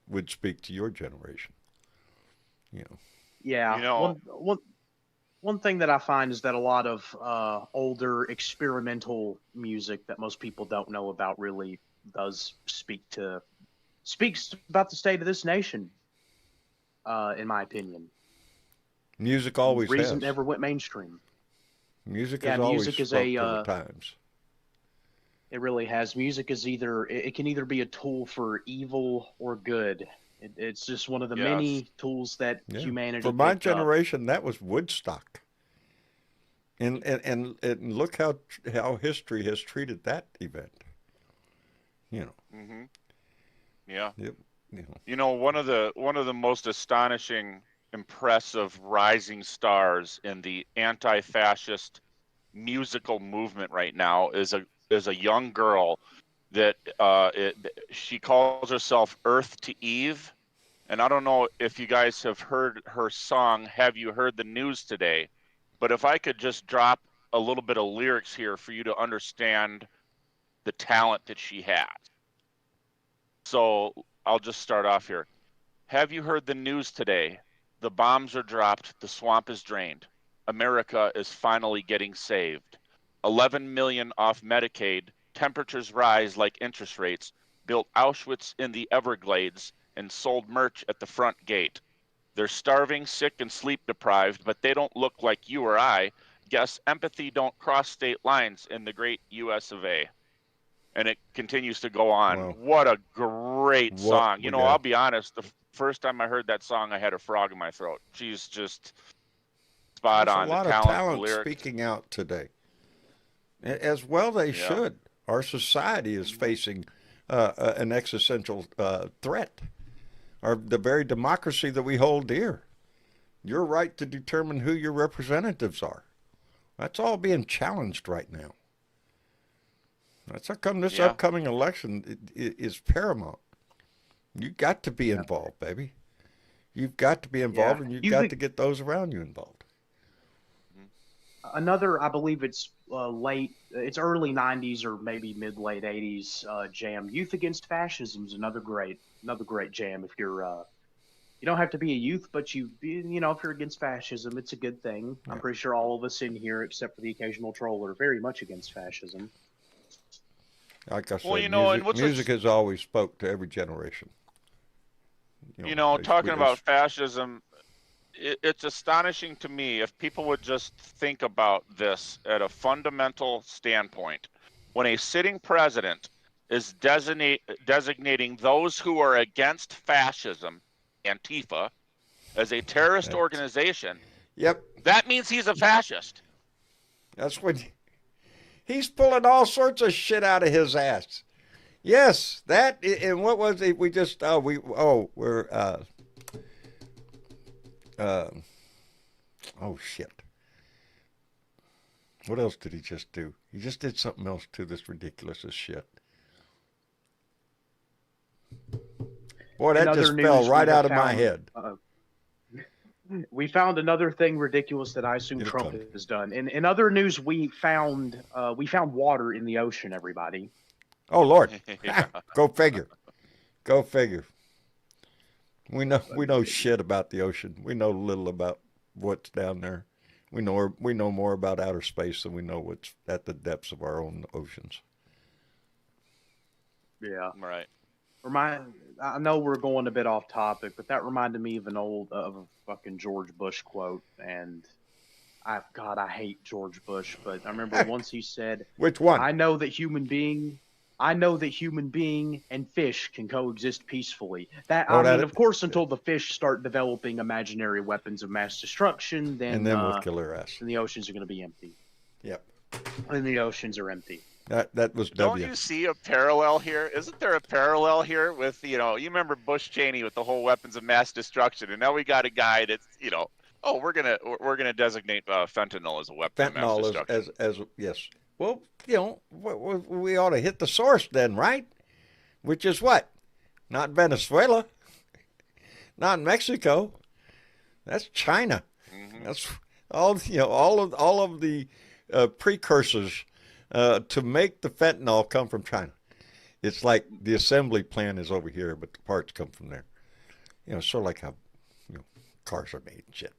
[SPEAKER 2] would speak to your generation.
[SPEAKER 5] Yeah. One thing that I find is that a lot of older experimental music that most people don't know about really does speaks about the state of this nation. in my opinion.
[SPEAKER 2] Music always
[SPEAKER 5] Reason
[SPEAKER 2] has.
[SPEAKER 5] never went mainstream.
[SPEAKER 2] Music
[SPEAKER 5] Yeah,
[SPEAKER 2] has always
[SPEAKER 5] music is
[SPEAKER 2] spoke
[SPEAKER 5] a,
[SPEAKER 2] to the times.
[SPEAKER 5] it really has. Music is either, it can either be a tool for evil or good. It's just one of the
[SPEAKER 4] Yes.
[SPEAKER 5] many tools that
[SPEAKER 2] Yeah.
[SPEAKER 5] humanity
[SPEAKER 2] For my
[SPEAKER 5] picked up.
[SPEAKER 2] generation, that was Woodstock. And look how history has treated that event. You know.
[SPEAKER 4] Mm-hmm. Yeah.
[SPEAKER 2] It, you know.
[SPEAKER 4] You know, one of the most astonishing, impressive rising stars in the anti-fascist musical movement right now is a young girl that she calls herself Earth to Eve, and I don't know if you guys have heard her song. Have you heard the news today? But if I could just drop a little bit of lyrics here for you to understand the talent that she has. So I'll just start off here. Have you heard the news today? The bombs are dropped, the swamp is drained. America is finally getting saved. 11 million off Medicaid, temperatures rise like interest rates, built Auschwitz in the Everglades, and sold merch at the front gate. They're starving, sick, and sleep deprived, but they don't look like you or I. Guess empathy don't cross state lines in the great US of A. And it continues to go on.
[SPEAKER 2] Wow.
[SPEAKER 4] What a great song. You know,
[SPEAKER 2] got-
[SPEAKER 4] I'll be honest, the first time I heard that song, I had a frog in my throat. She's just spot
[SPEAKER 2] There's
[SPEAKER 4] on.
[SPEAKER 2] a lot
[SPEAKER 4] The
[SPEAKER 2] of
[SPEAKER 4] talent, the
[SPEAKER 2] talent
[SPEAKER 4] lyrics.
[SPEAKER 2] speaking out today. As well they
[SPEAKER 4] Yeah.
[SPEAKER 2] should. Our society is facing an existential threat. The very democracy that we hold dear. Your right to determine who your representatives are. That's all being challenged right now. This
[SPEAKER 4] Yeah.
[SPEAKER 2] upcoming election is paramount. You got to be involved, baby. You've got to be involved,
[SPEAKER 5] Yeah.
[SPEAKER 2] and you've got to get those around you involved.
[SPEAKER 5] Another, I believe it's it's early 90s or maybe mid late 80s jam. Youth Against Fascism is another great jam. If you're you don't have to be a youth, but if you're against fascism, it's a good thing. I'm pretty sure all of us in here, except for the occasional troll, are very much against fascism.
[SPEAKER 2] Like I said,
[SPEAKER 4] Well, you know, and
[SPEAKER 2] music has always spoke to every generation.
[SPEAKER 4] Talking about fascism, it's astonishing to me if people would just think about this at a fundamental standpoint. When a sitting president is designating those who are against fascism, Antifa, as a terrorist organization,
[SPEAKER 2] Yep,
[SPEAKER 4] that means he's a fascist.
[SPEAKER 2] that's what he's pulling all sorts of shit out of his ass. Yes, that and what was it? We just we're oh shit. What else did he just do? He just did something else too that's ridiculous as shit. Boy, that
[SPEAKER 5] In other
[SPEAKER 2] just
[SPEAKER 5] news,
[SPEAKER 2] fell right
[SPEAKER 5] we have
[SPEAKER 2] out of my
[SPEAKER 5] found-
[SPEAKER 2] head.
[SPEAKER 5] We found another thing ridiculous that I assume
[SPEAKER 2] It'll
[SPEAKER 5] Trump
[SPEAKER 2] come.
[SPEAKER 5] has done. In other news, we found water in the ocean. Everybody.
[SPEAKER 2] Oh Lord,
[SPEAKER 4] Yeah.
[SPEAKER 2] Go figure. Go figure. We know shit about the ocean. We know little about what's down there. We know more about outer space than we know what's at the depths of our own oceans.
[SPEAKER 5] Yeah.
[SPEAKER 4] Right.
[SPEAKER 5] I know we're going a bit off topic, but that reminded me of of a fucking George Bush quote, and I hate George Bush, but I remember once he said,
[SPEAKER 2] Which one?
[SPEAKER 5] I know that human being and fish can coexist peacefully. Of course, until the fish start developing imaginary weapons of mass destruction, then
[SPEAKER 2] we'll kill her ass.
[SPEAKER 5] then the oceans are going to be empty.
[SPEAKER 2] Yep.
[SPEAKER 5] Then the oceans are empty.
[SPEAKER 2] That was
[SPEAKER 4] Don't
[SPEAKER 2] W.
[SPEAKER 4] you see a parallel here? Isn't there a parallel here with, you remember Bush Cheney with the whole weapons of mass destruction, and now we got a guy that's, we're gonna designate fentanyl as a weapon of mass
[SPEAKER 2] Fentanyl
[SPEAKER 4] destruction.
[SPEAKER 2] as yes. Well, we ought to hit the source then, right? Which is what? Not Venezuela, not Mexico. That's China.
[SPEAKER 4] Mm-hmm.
[SPEAKER 2] That's all of the precursors to make the fentanyl come from China. It's like the assembly plant is over here, but the parts come from there. Sort of like how cars are made and shit.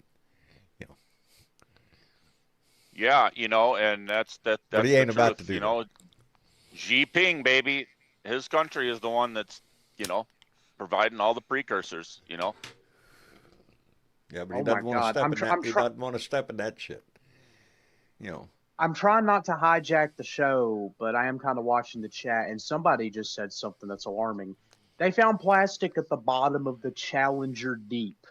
[SPEAKER 4] Yeah, and that's
[SPEAKER 2] But
[SPEAKER 4] the
[SPEAKER 2] he ain't
[SPEAKER 4] truth.
[SPEAKER 2] about to do that.
[SPEAKER 4] Xi Jinping, baby, his country is the one that's providing all the precursors.
[SPEAKER 2] Yeah, but he
[SPEAKER 5] Oh my
[SPEAKER 2] doesn't want to
[SPEAKER 5] God.
[SPEAKER 2] step in that. He doesn't want to step in that shit. You know.
[SPEAKER 5] I'm trying not to hijack the show, but I am kind of watching the chat, and somebody just said something that's alarming. They found plastic at the bottom of the Challenger Deep.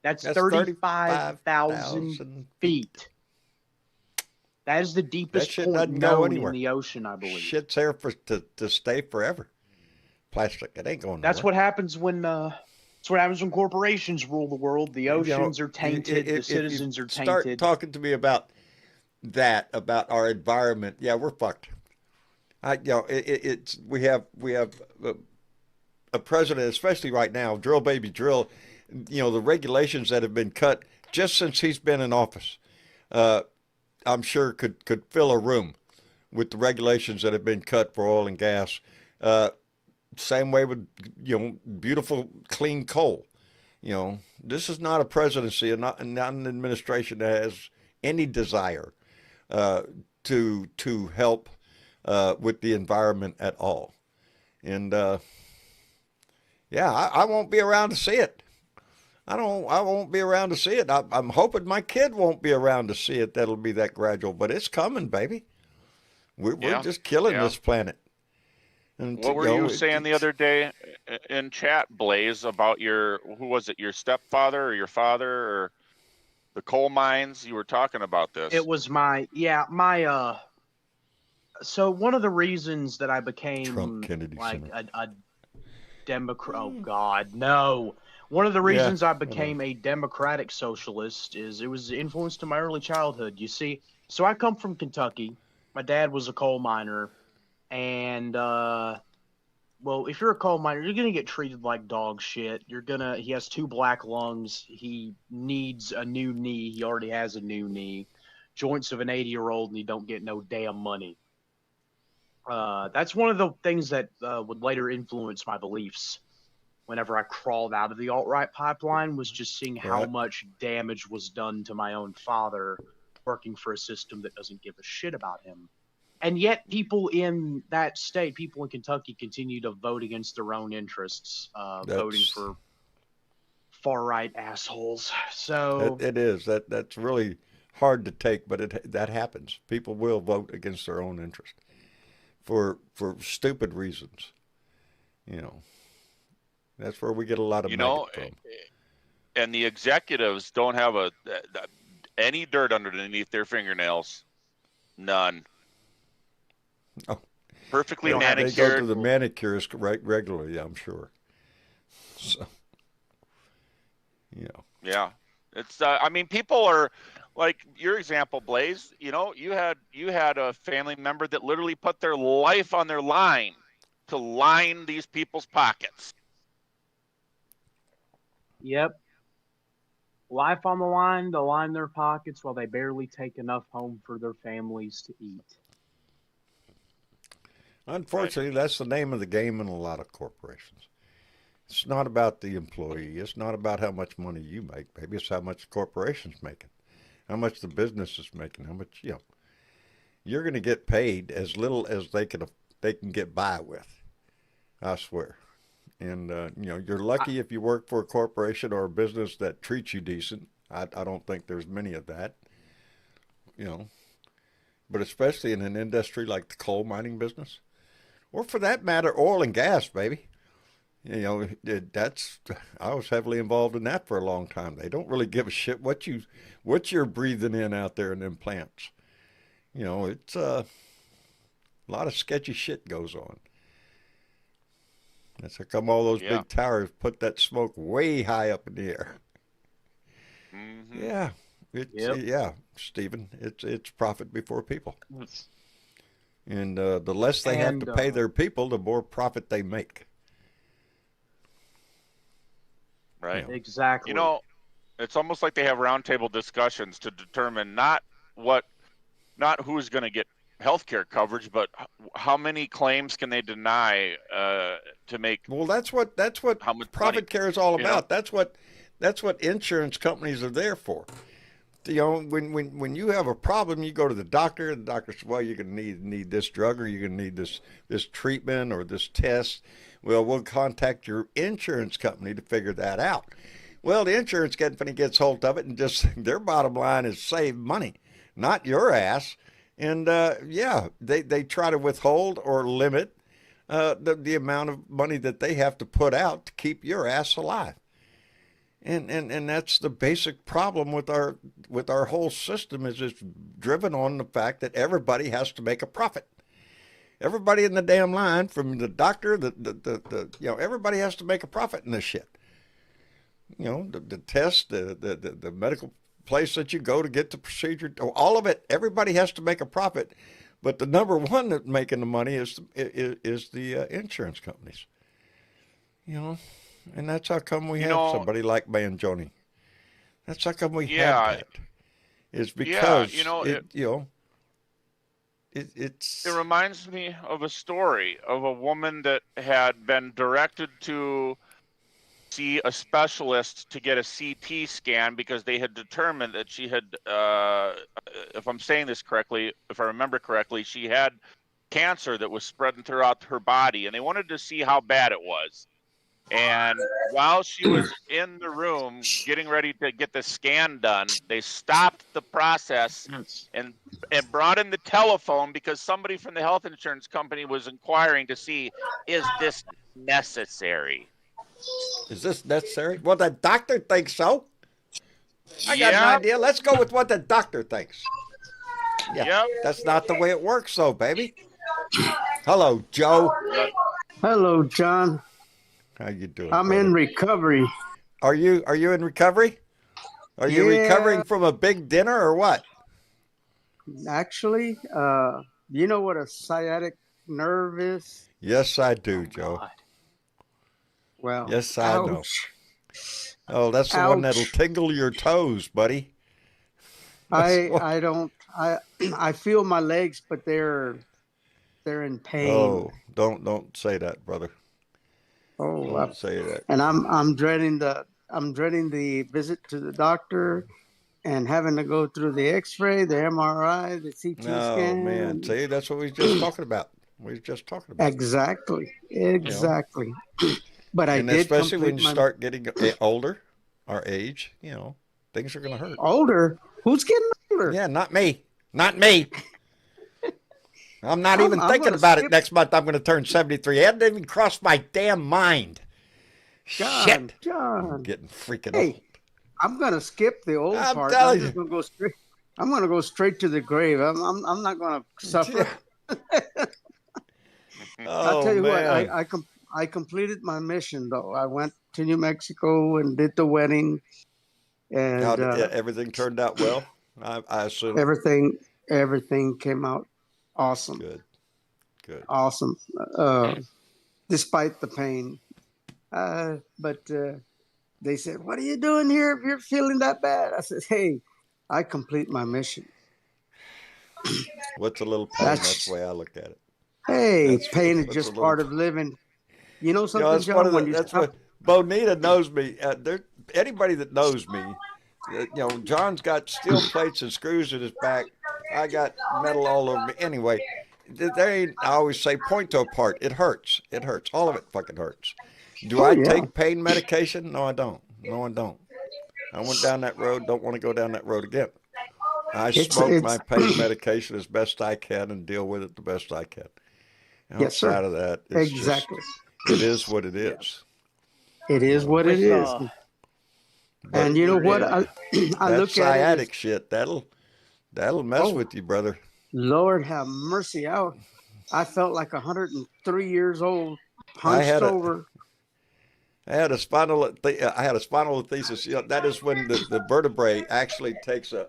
[SPEAKER 5] That's 35,000
[SPEAKER 2] 35,000
[SPEAKER 5] feet. That is the
[SPEAKER 2] That
[SPEAKER 5] deepest
[SPEAKER 2] shit
[SPEAKER 5] point
[SPEAKER 2] doesn't go
[SPEAKER 5] known
[SPEAKER 2] anywhere.
[SPEAKER 5] in the ocean, I believe.
[SPEAKER 2] Shit's there to stay forever. Plastic, it ain't going nowhere.
[SPEAKER 5] That's what happens when corporations rule the world. The oceans are tainted. The citizens are tainted.
[SPEAKER 2] Start talking to me about that, about our environment. Yeah, we're fucked. We have a president, especially right now, drill baby drill. You know, the regulations that have been cut just since he's been in office, I'm sure could fill a room with the regulations that have been cut for oil and gas. Same way with, beautiful, clean coal. You know, this is not a presidency and not an administration that has any desire to help with the environment at all. And I won't be around to see it. I won't be around to see it. I'm hoping my kid won't be around to see it. That'll be that gradual, but it's coming, baby. We're just killing this planet. And
[SPEAKER 4] what were you saying the other day in chat, Blaze, about who was it, your stepfather or your father or the coal mines? You were talking about this.
[SPEAKER 5] It was so one of the reasons that I became
[SPEAKER 2] Trump Kennedy
[SPEAKER 5] like
[SPEAKER 2] Center.
[SPEAKER 5] a Democrat, oh God, no. One of the reasons I became a democratic socialist is it was influenced in my early childhood. You see, so I come from Kentucky. My dad was a coal miner. And, well, if you're a coal miner, you're going to get treated like dog shit. He has 2 black lungs. He needs a new knee. He already has a new knee. Joints of an 80-year-old, and he don't get no damn money. That's one of the things that would later influence my beliefs whenever I crawled out of the alt-right pipeline, was just seeing how much damage was done to my own father working for a system that doesn't give a shit about him. And yet people in that state, people in Kentucky, continue to vote against their own interests, voting for far-right assholes. So
[SPEAKER 2] it is. That's really hard to take, but that happens. People will vote against their own interest for stupid reasons. You know, that's where we get a lot of maggot from.
[SPEAKER 4] And the executives don't have any dirt underneath their fingernails. None.
[SPEAKER 2] Oh,
[SPEAKER 4] perfectly manicured.
[SPEAKER 2] They go to the manicurist regularly, I'm sure. So,
[SPEAKER 4] Yeah, it's. I mean, people are like your example, Blaze. You know, you had a family member that literally put their life on their line to line these people's pockets.
[SPEAKER 5] Yep. Life on the line to line their pockets while they barely take enough home for their families to eat.
[SPEAKER 2] Unfortunately, that's the name of the game in a lot of corporations. It's not about the employee. It's not about how much money you make. Maybe it's how much the corporation's making, how much the business is making, how much, You're going to get paid as little as they can get by with. I swear. And, you're lucky if you work for a corporation or a business that treats you decent. I don't think there's many of that, But especially in an industry like the coal mining business, or for that matter, oil and gas, baby. I was heavily involved in that for a long time. They don't really give a shit what you're breathing in out there in them plants. It's a lot of sketchy shit goes on. That's how come all those big towers put that smoke way high up in the air.
[SPEAKER 4] Mm-hmm.
[SPEAKER 2] Yeah, Stephen, it's profit before people. And the less they have to pay their people, the more profit they make.
[SPEAKER 4] Right.
[SPEAKER 5] Exactly.
[SPEAKER 4] It's almost like they have roundtable discussions to determine not who's going to get healthcare coverage, but how many claims can they deny to make.
[SPEAKER 2] Well, that's what profit care is all about. That's what insurance companies are there for. When you have a problem, you go to the doctor, and the doctor says, well, you're going to need this drug, or you're going to need this treatment or this test. Well, we'll contact your insurance company to figure that out. Well, the insurance company gets hold of it and just their bottom line is save money, not your ass. And yeah, they try to withhold or limit the amount of money that they have to put out to keep your ass alive. And that's the basic problem with our whole system is it's driven on the fact that everybody has to make a profit. Everybody in the damn line, from the doctor, everybody has to make a profit in this shit. The test, the medical place that you go to get the procedure, all of it, everybody has to make a profit. But the number one that's making the money is the insurance companies. And that's how come we have somebody like Mangione. That's how come we have that. It's because it's.
[SPEAKER 4] It reminds me of a story of a woman that had been directed to see a specialist to get a CT scan because they had determined that she had, if I'm saying this correctly, if I remember correctly, she had cancer that was spreading throughout her body, and they wanted to see how bad it was. And while she was in the room getting ready to get the scan done, they stopped the process and brought in the telephone because somebody from the health insurance company was inquiring to see, is this necessary?
[SPEAKER 2] Is this necessary? Well, the doctor thinks so. I got an idea. Let's go with what the doctor thinks. Yeah, that's not the way it works, though, baby. Hello, Joe.
[SPEAKER 6] Hello, John.
[SPEAKER 2] How you doing?
[SPEAKER 6] I'm
[SPEAKER 2] brother?
[SPEAKER 6] in recovery.
[SPEAKER 2] Are you in recovery? Are you recovering from a big dinner or what?
[SPEAKER 6] Actually, you know what a sciatic nerve is?
[SPEAKER 2] Yes, I do, Joe.
[SPEAKER 5] God.
[SPEAKER 6] Well,
[SPEAKER 2] Yes, I know.
[SPEAKER 6] ouch.
[SPEAKER 2] Oh, that's the one that'll tingle your toes, buddy.
[SPEAKER 6] I feel my legs, but they're in pain.
[SPEAKER 2] Oh, don't say that, brother.
[SPEAKER 6] Oh,
[SPEAKER 2] Don't say that.
[SPEAKER 6] and I'm dreading the visit to the doctor and having to go through the X-ray, the MRI, the CT scan.
[SPEAKER 2] Oh man, see, that's what we were just talking about.
[SPEAKER 6] Exactly. But I
[SPEAKER 2] And
[SPEAKER 6] did
[SPEAKER 2] especially when
[SPEAKER 6] complete
[SPEAKER 2] you start getting older, our age, things are going to hurt.
[SPEAKER 6] older. Who's getting older?
[SPEAKER 2] Yeah, not me. Not me. I'm not even
[SPEAKER 6] I'm
[SPEAKER 2] thinking
[SPEAKER 6] gonna
[SPEAKER 2] about it.
[SPEAKER 6] skip-
[SPEAKER 2] Next month I'm going to turn 73. It hadn't even crossed my damn mind. Shit.
[SPEAKER 6] John.
[SPEAKER 2] Getting freaking
[SPEAKER 6] Hey,
[SPEAKER 2] old.
[SPEAKER 6] I'm gonna skip the old
[SPEAKER 2] I'm
[SPEAKER 6] part.
[SPEAKER 2] telling
[SPEAKER 6] I'm just
[SPEAKER 2] you.
[SPEAKER 6] gonna go straight. I'm gonna go straight to the grave. I'm not gonna suffer. I'll tell you what. I completed my mission though. I went to New Mexico and did the wedding, and
[SPEAKER 2] How did everything turned out well? I assume.
[SPEAKER 6] everything came out awesome.
[SPEAKER 2] Good.
[SPEAKER 6] Awesome, despite the pain. But they said, "What are you doing here if you're feeling that bad?" I said, "Hey, I complete my mission."
[SPEAKER 2] What's a little pain? That's the way I look at it.
[SPEAKER 6] Hey,
[SPEAKER 2] That's-
[SPEAKER 6] pain is
[SPEAKER 2] that's
[SPEAKER 6] just
[SPEAKER 2] a little-
[SPEAKER 6] part of living. You know something,
[SPEAKER 2] that's
[SPEAKER 6] John?
[SPEAKER 2] that's what Bonita knows me. Anybody that knows me, John's got steel plates and screws in his back. I got metal all over me. Anyway, I always say point to a part. It hurts. It hurts. All of it fucking hurts. Do I take pain medication? No, I don't. I went down that road. Don't want to go down that road again. I smoke my pain medication as best I can and deal with it the best I can.
[SPEAKER 6] Yes, sir.
[SPEAKER 2] Outside of that, it's
[SPEAKER 6] Exactly.
[SPEAKER 2] it is what it is.
[SPEAKER 6] It is what it is. And you know what? I
[SPEAKER 2] That
[SPEAKER 6] look at it.
[SPEAKER 2] sciatic shit, that'll mess with you, brother.
[SPEAKER 6] Lord have mercy. I felt like 103 years old, hunched
[SPEAKER 2] had a-
[SPEAKER 6] over.
[SPEAKER 2] I had a spondylolisthesis. That is when the vertebrae actually takes a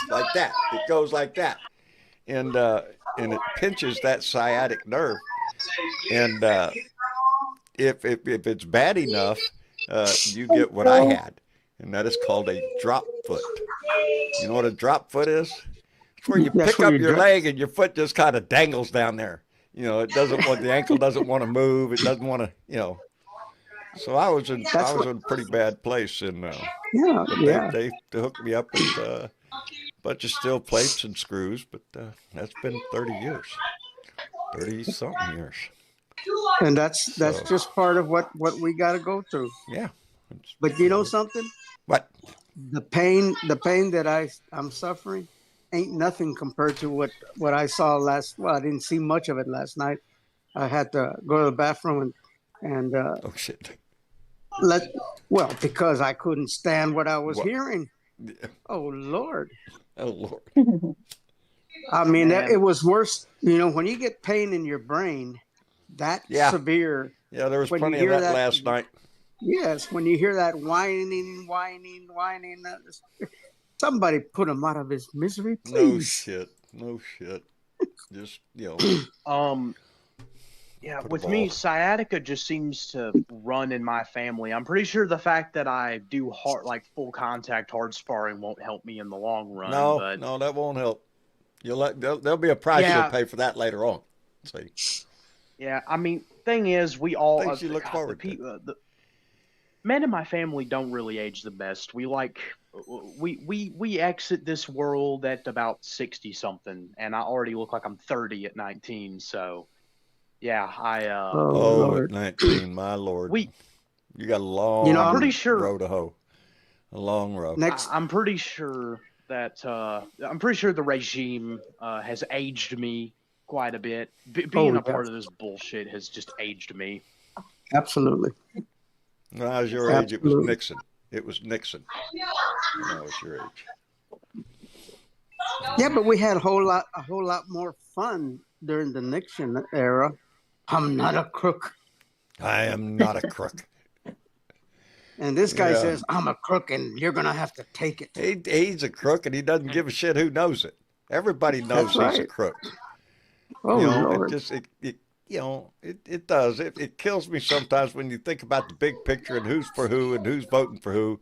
[SPEAKER 2] like that. It goes like that, and it pinches that sciatic nerve. And if it's bad enough, you get what I had, and that is called a drop foot. You know what a drop foot is? It's where you pick up your leg and your foot just kind of dangles down there. It doesn't want the ankle doesn't want to move. It doesn't want to. So I was in a pretty bad place, and they hooked me up with a bunch of steel plates and screws. But that's been 30 years, 30-something years.
[SPEAKER 6] And that's just part of what we got to go through.
[SPEAKER 2] Yeah.
[SPEAKER 6] But you know something?
[SPEAKER 2] What?
[SPEAKER 6] The pain that I'm suffering ain't nothing compared to what I saw last. Well, I didn't see much of it last night. I had to go to the bathroom and
[SPEAKER 2] Oh shit.
[SPEAKER 6] let well because I couldn't stand what I was
[SPEAKER 2] What?
[SPEAKER 6] hearing. Oh Lord.
[SPEAKER 2] Oh Lord.
[SPEAKER 6] I mean,
[SPEAKER 5] Man.
[SPEAKER 6] it was worse. You know, when you get pain in your brain, that
[SPEAKER 2] Yeah.
[SPEAKER 6] severe.
[SPEAKER 2] Yeah, there was
[SPEAKER 6] When you
[SPEAKER 2] plenty of
[SPEAKER 6] hear
[SPEAKER 2] that
[SPEAKER 6] that-
[SPEAKER 2] last night.
[SPEAKER 6] Yes, when you hear that whining, somebody put him out of his misery,
[SPEAKER 2] No
[SPEAKER 6] please.
[SPEAKER 2] shit. No shit. Just,
[SPEAKER 5] Yeah,
[SPEAKER 2] Put a
[SPEAKER 5] with me,
[SPEAKER 2] ball.
[SPEAKER 5] sciatica just seems to run in my family. I'm pretty sure the fact that I do hard, like full contact hard sparring, won't help me in the long run.
[SPEAKER 2] No,
[SPEAKER 5] but
[SPEAKER 2] no, that won't help. There'll be a price
[SPEAKER 5] Yeah.
[SPEAKER 2] you'll pay for that later on. See,
[SPEAKER 5] yeah, I mean, thing is, we all
[SPEAKER 2] things you look
[SPEAKER 5] God,
[SPEAKER 2] forward to.
[SPEAKER 5] the men in my family don't really age the best. We exit this world at about 60 something, and I already look like I'm 30 at 19. So yeah,
[SPEAKER 6] Oh,
[SPEAKER 2] Oh, at
[SPEAKER 6] Lord.
[SPEAKER 2] 19, my lord,
[SPEAKER 5] we
[SPEAKER 2] you got a long
[SPEAKER 6] You know,
[SPEAKER 5] I'm pretty sure
[SPEAKER 2] row to hoe. A long row.
[SPEAKER 6] Next,
[SPEAKER 5] I'm pretty sure that the regime has aged me quite a bit. Being a
[SPEAKER 6] yeah,
[SPEAKER 5] part of this bullshit has just aged me.
[SPEAKER 6] absolutely.
[SPEAKER 2] When I was your age, it was
[SPEAKER 6] Absolutely.
[SPEAKER 2] Nixon. It was Nixon when I was your age.
[SPEAKER 6] Yeah, but we had a whole lot more fun during the Nixon era. I'm not a crook,
[SPEAKER 2] I am not a crook.
[SPEAKER 6] and this guy
[SPEAKER 2] Yeah.
[SPEAKER 6] says I'm a crook, and you're gonna have to take it.
[SPEAKER 2] He's a crook, and he doesn't give a shit who knows it. Everybody knows
[SPEAKER 6] That's
[SPEAKER 2] he's a
[SPEAKER 6] right.
[SPEAKER 2] crook.
[SPEAKER 6] Oh
[SPEAKER 2] You know,
[SPEAKER 6] Lord.
[SPEAKER 2] it does. It kills me sometimes when you think about the big picture and who's for who and who's voting for who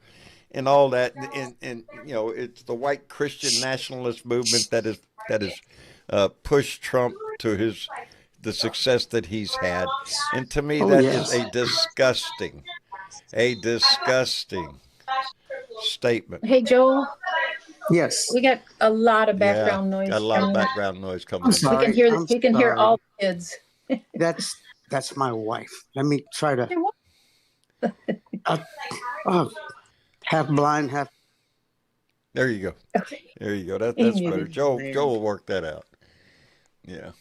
[SPEAKER 2] and all that. And it's the white Christian nationalist movement that is pushed Trump to the success that he's had. And to me,
[SPEAKER 6] Oh,
[SPEAKER 2] that
[SPEAKER 6] yes.
[SPEAKER 2] is a disgusting statement.
[SPEAKER 3] Hey, Joel,
[SPEAKER 6] Yes.
[SPEAKER 3] we got a lot of
[SPEAKER 2] Yeah,
[SPEAKER 3] background noise
[SPEAKER 2] got a lot of
[SPEAKER 3] coming.
[SPEAKER 2] background noise coming
[SPEAKER 6] I'm
[SPEAKER 2] in.
[SPEAKER 6] sorry.
[SPEAKER 3] We can hear all the kids.
[SPEAKER 6] That's my wife. Let me try to. Half blind, half.
[SPEAKER 2] There you go.
[SPEAKER 3] Okay.
[SPEAKER 2] There you go. That's
[SPEAKER 3] Muted.
[SPEAKER 2] better. Joe will work that out. Yeah.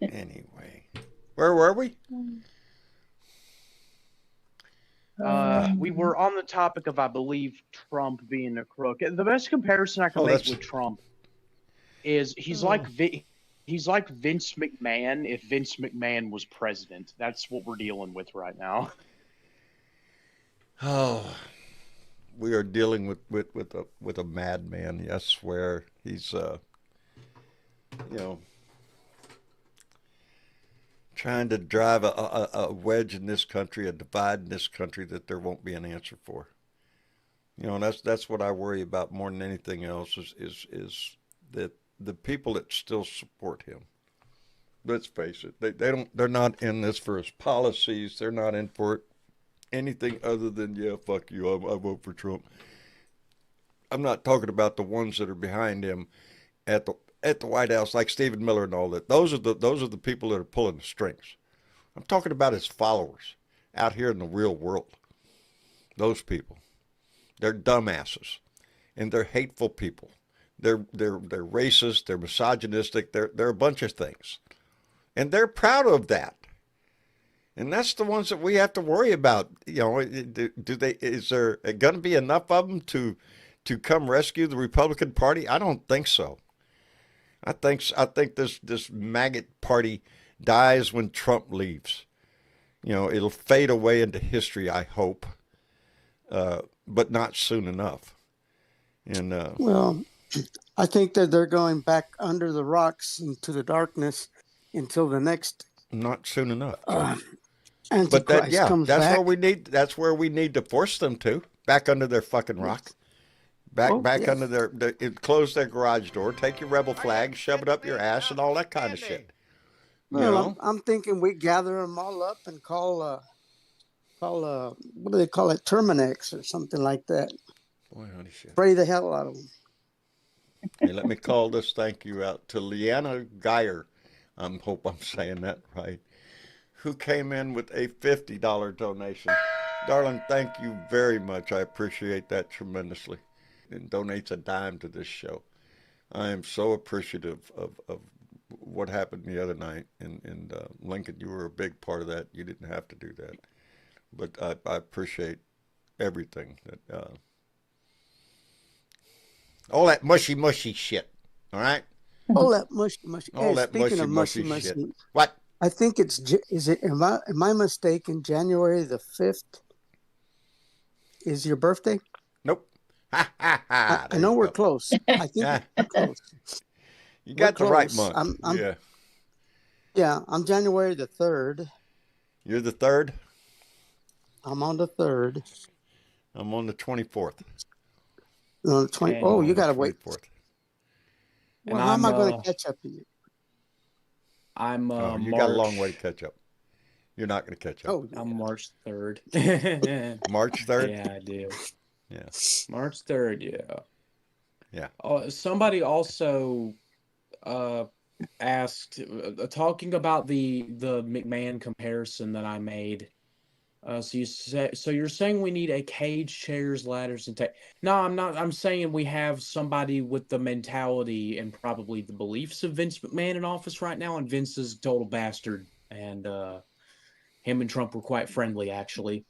[SPEAKER 2] Anyway, where were we?
[SPEAKER 5] We were on the topic of, I believe, Trump being a crook. The best comparison I can make with Trump is he's like Vince McMahon if Vince McMahon was president. That's what we're dealing with right now.
[SPEAKER 2] Oh, we are dealing with a madman. I swear he's trying to drive a wedge in this country, a divide in this country that there won't be an answer for. And that's what I worry about more than anything else is that the people that still support him. Let's face it, they're not in this for his policies. They're not in for anything other than, yeah, fuck you, I vote for Trump. I'm not talking about the ones that are behind him at the White House, like Stephen Miller and all that. Those are the people that are pulling the strings. I'm talking about his followers out here in the real world. Those people, they're dumbasses, and they're hateful people. They're racist. They're misogynistic. They're a bunch of things, and they're proud of that. And that's the ones that we have to worry about. Is there going to be enough of them to come rescue the Republican Party? I don't think so. I think this maggot party dies when Trump leaves. It'll fade away into history, I hope, but not soon enough. And
[SPEAKER 6] Well, I think that they're going back under the rocks into the darkness until the next
[SPEAKER 2] not soon enough.
[SPEAKER 6] Antichrist comes
[SPEAKER 2] that's
[SPEAKER 6] back.
[SPEAKER 2] where we need to force them to back under their fucking rock. Back under their close their garage door, take your rebel flag, shove it up your ass, and all that kind of shit.
[SPEAKER 6] Well, I'm thinking we gather them all up and call what do they call it, Terminex or something like that.
[SPEAKER 2] Boy, honey shit.
[SPEAKER 6] Spray the hell out of them.
[SPEAKER 2] Hey, let me call this thank you out to Leanna Geyer. I hope I'm saying that right. Who came in with a $50 donation. Darling, thank you very much. I appreciate that tremendously. And donates a dime to this show. I am so appreciative of what happened the other night. And Lincoln, you were a big part of that. You didn't have to do that. But I appreciate everything. All that mushy, mushy shit. All right?
[SPEAKER 6] All that mushy, mushy.
[SPEAKER 2] All
[SPEAKER 6] Hey,
[SPEAKER 2] that
[SPEAKER 6] speaking
[SPEAKER 2] mushy,
[SPEAKER 6] of mushy,
[SPEAKER 2] mushy shit.
[SPEAKER 6] mushy,
[SPEAKER 2] What?
[SPEAKER 6] I think it's, is it, am I mistaken? January the 5th is your birthday?
[SPEAKER 2] Nope. Ha, ha,
[SPEAKER 6] I
[SPEAKER 2] ha. There
[SPEAKER 6] know
[SPEAKER 2] you
[SPEAKER 6] we're
[SPEAKER 2] go.
[SPEAKER 6] close. I think
[SPEAKER 2] Yeah.
[SPEAKER 6] we're close.
[SPEAKER 2] You
[SPEAKER 6] We're
[SPEAKER 2] got the right
[SPEAKER 6] close.
[SPEAKER 2] month. Yeah.
[SPEAKER 6] Yeah, I'm January the 3rd.
[SPEAKER 2] You're the 3rd.
[SPEAKER 6] I'm on the 3rd.
[SPEAKER 2] I'm on the 24th.
[SPEAKER 6] No, the 20.
[SPEAKER 7] And-
[SPEAKER 6] Oh,
[SPEAKER 2] I'm
[SPEAKER 6] you
[SPEAKER 2] on the
[SPEAKER 6] got to wait.
[SPEAKER 2] 24th.
[SPEAKER 6] Well,
[SPEAKER 7] And
[SPEAKER 6] how am I
[SPEAKER 7] I'm,
[SPEAKER 6] going to catch up to you?
[SPEAKER 7] I'm
[SPEAKER 2] Oh, you
[SPEAKER 7] March,
[SPEAKER 2] got a long way to catch up. You're not going to catch up.
[SPEAKER 6] Oh, yeah.
[SPEAKER 7] I'm March 3rd.
[SPEAKER 2] March 3rd?
[SPEAKER 7] Yeah, I do.
[SPEAKER 2] Yeah.
[SPEAKER 7] March 3rd, yeah.
[SPEAKER 2] Yeah.
[SPEAKER 7] Somebody also asked, talking about the McMahon comparison that I made. So you're saying we need a cage, chairs, ladders, and No, I'm not. I'm saying we have somebody with the mentality and probably the beliefs of Vince McMahon in office right now, and Vince is a total bastard, and him and Trump were quite friendly, actually.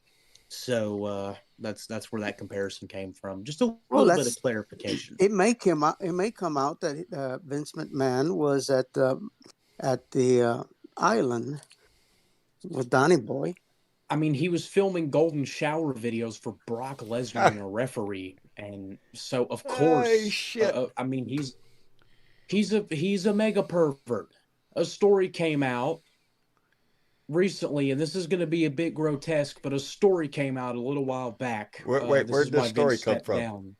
[SPEAKER 7] So that's where that comparison came from. Just a little bit of clarification.
[SPEAKER 6] It may come out. It may come out that Vince McMahon was at the island with Donnie Boy.
[SPEAKER 7] I mean, he was filming golden shower videos for Brock Lesnar and a referee, and so of course,
[SPEAKER 2] Hey, shit.
[SPEAKER 7] I mean, he's a mega pervert. A story came out recently, and this is going to be a bit grotesque, but a story came out a little while back.
[SPEAKER 2] Where'd this story come from?
[SPEAKER 7] Down.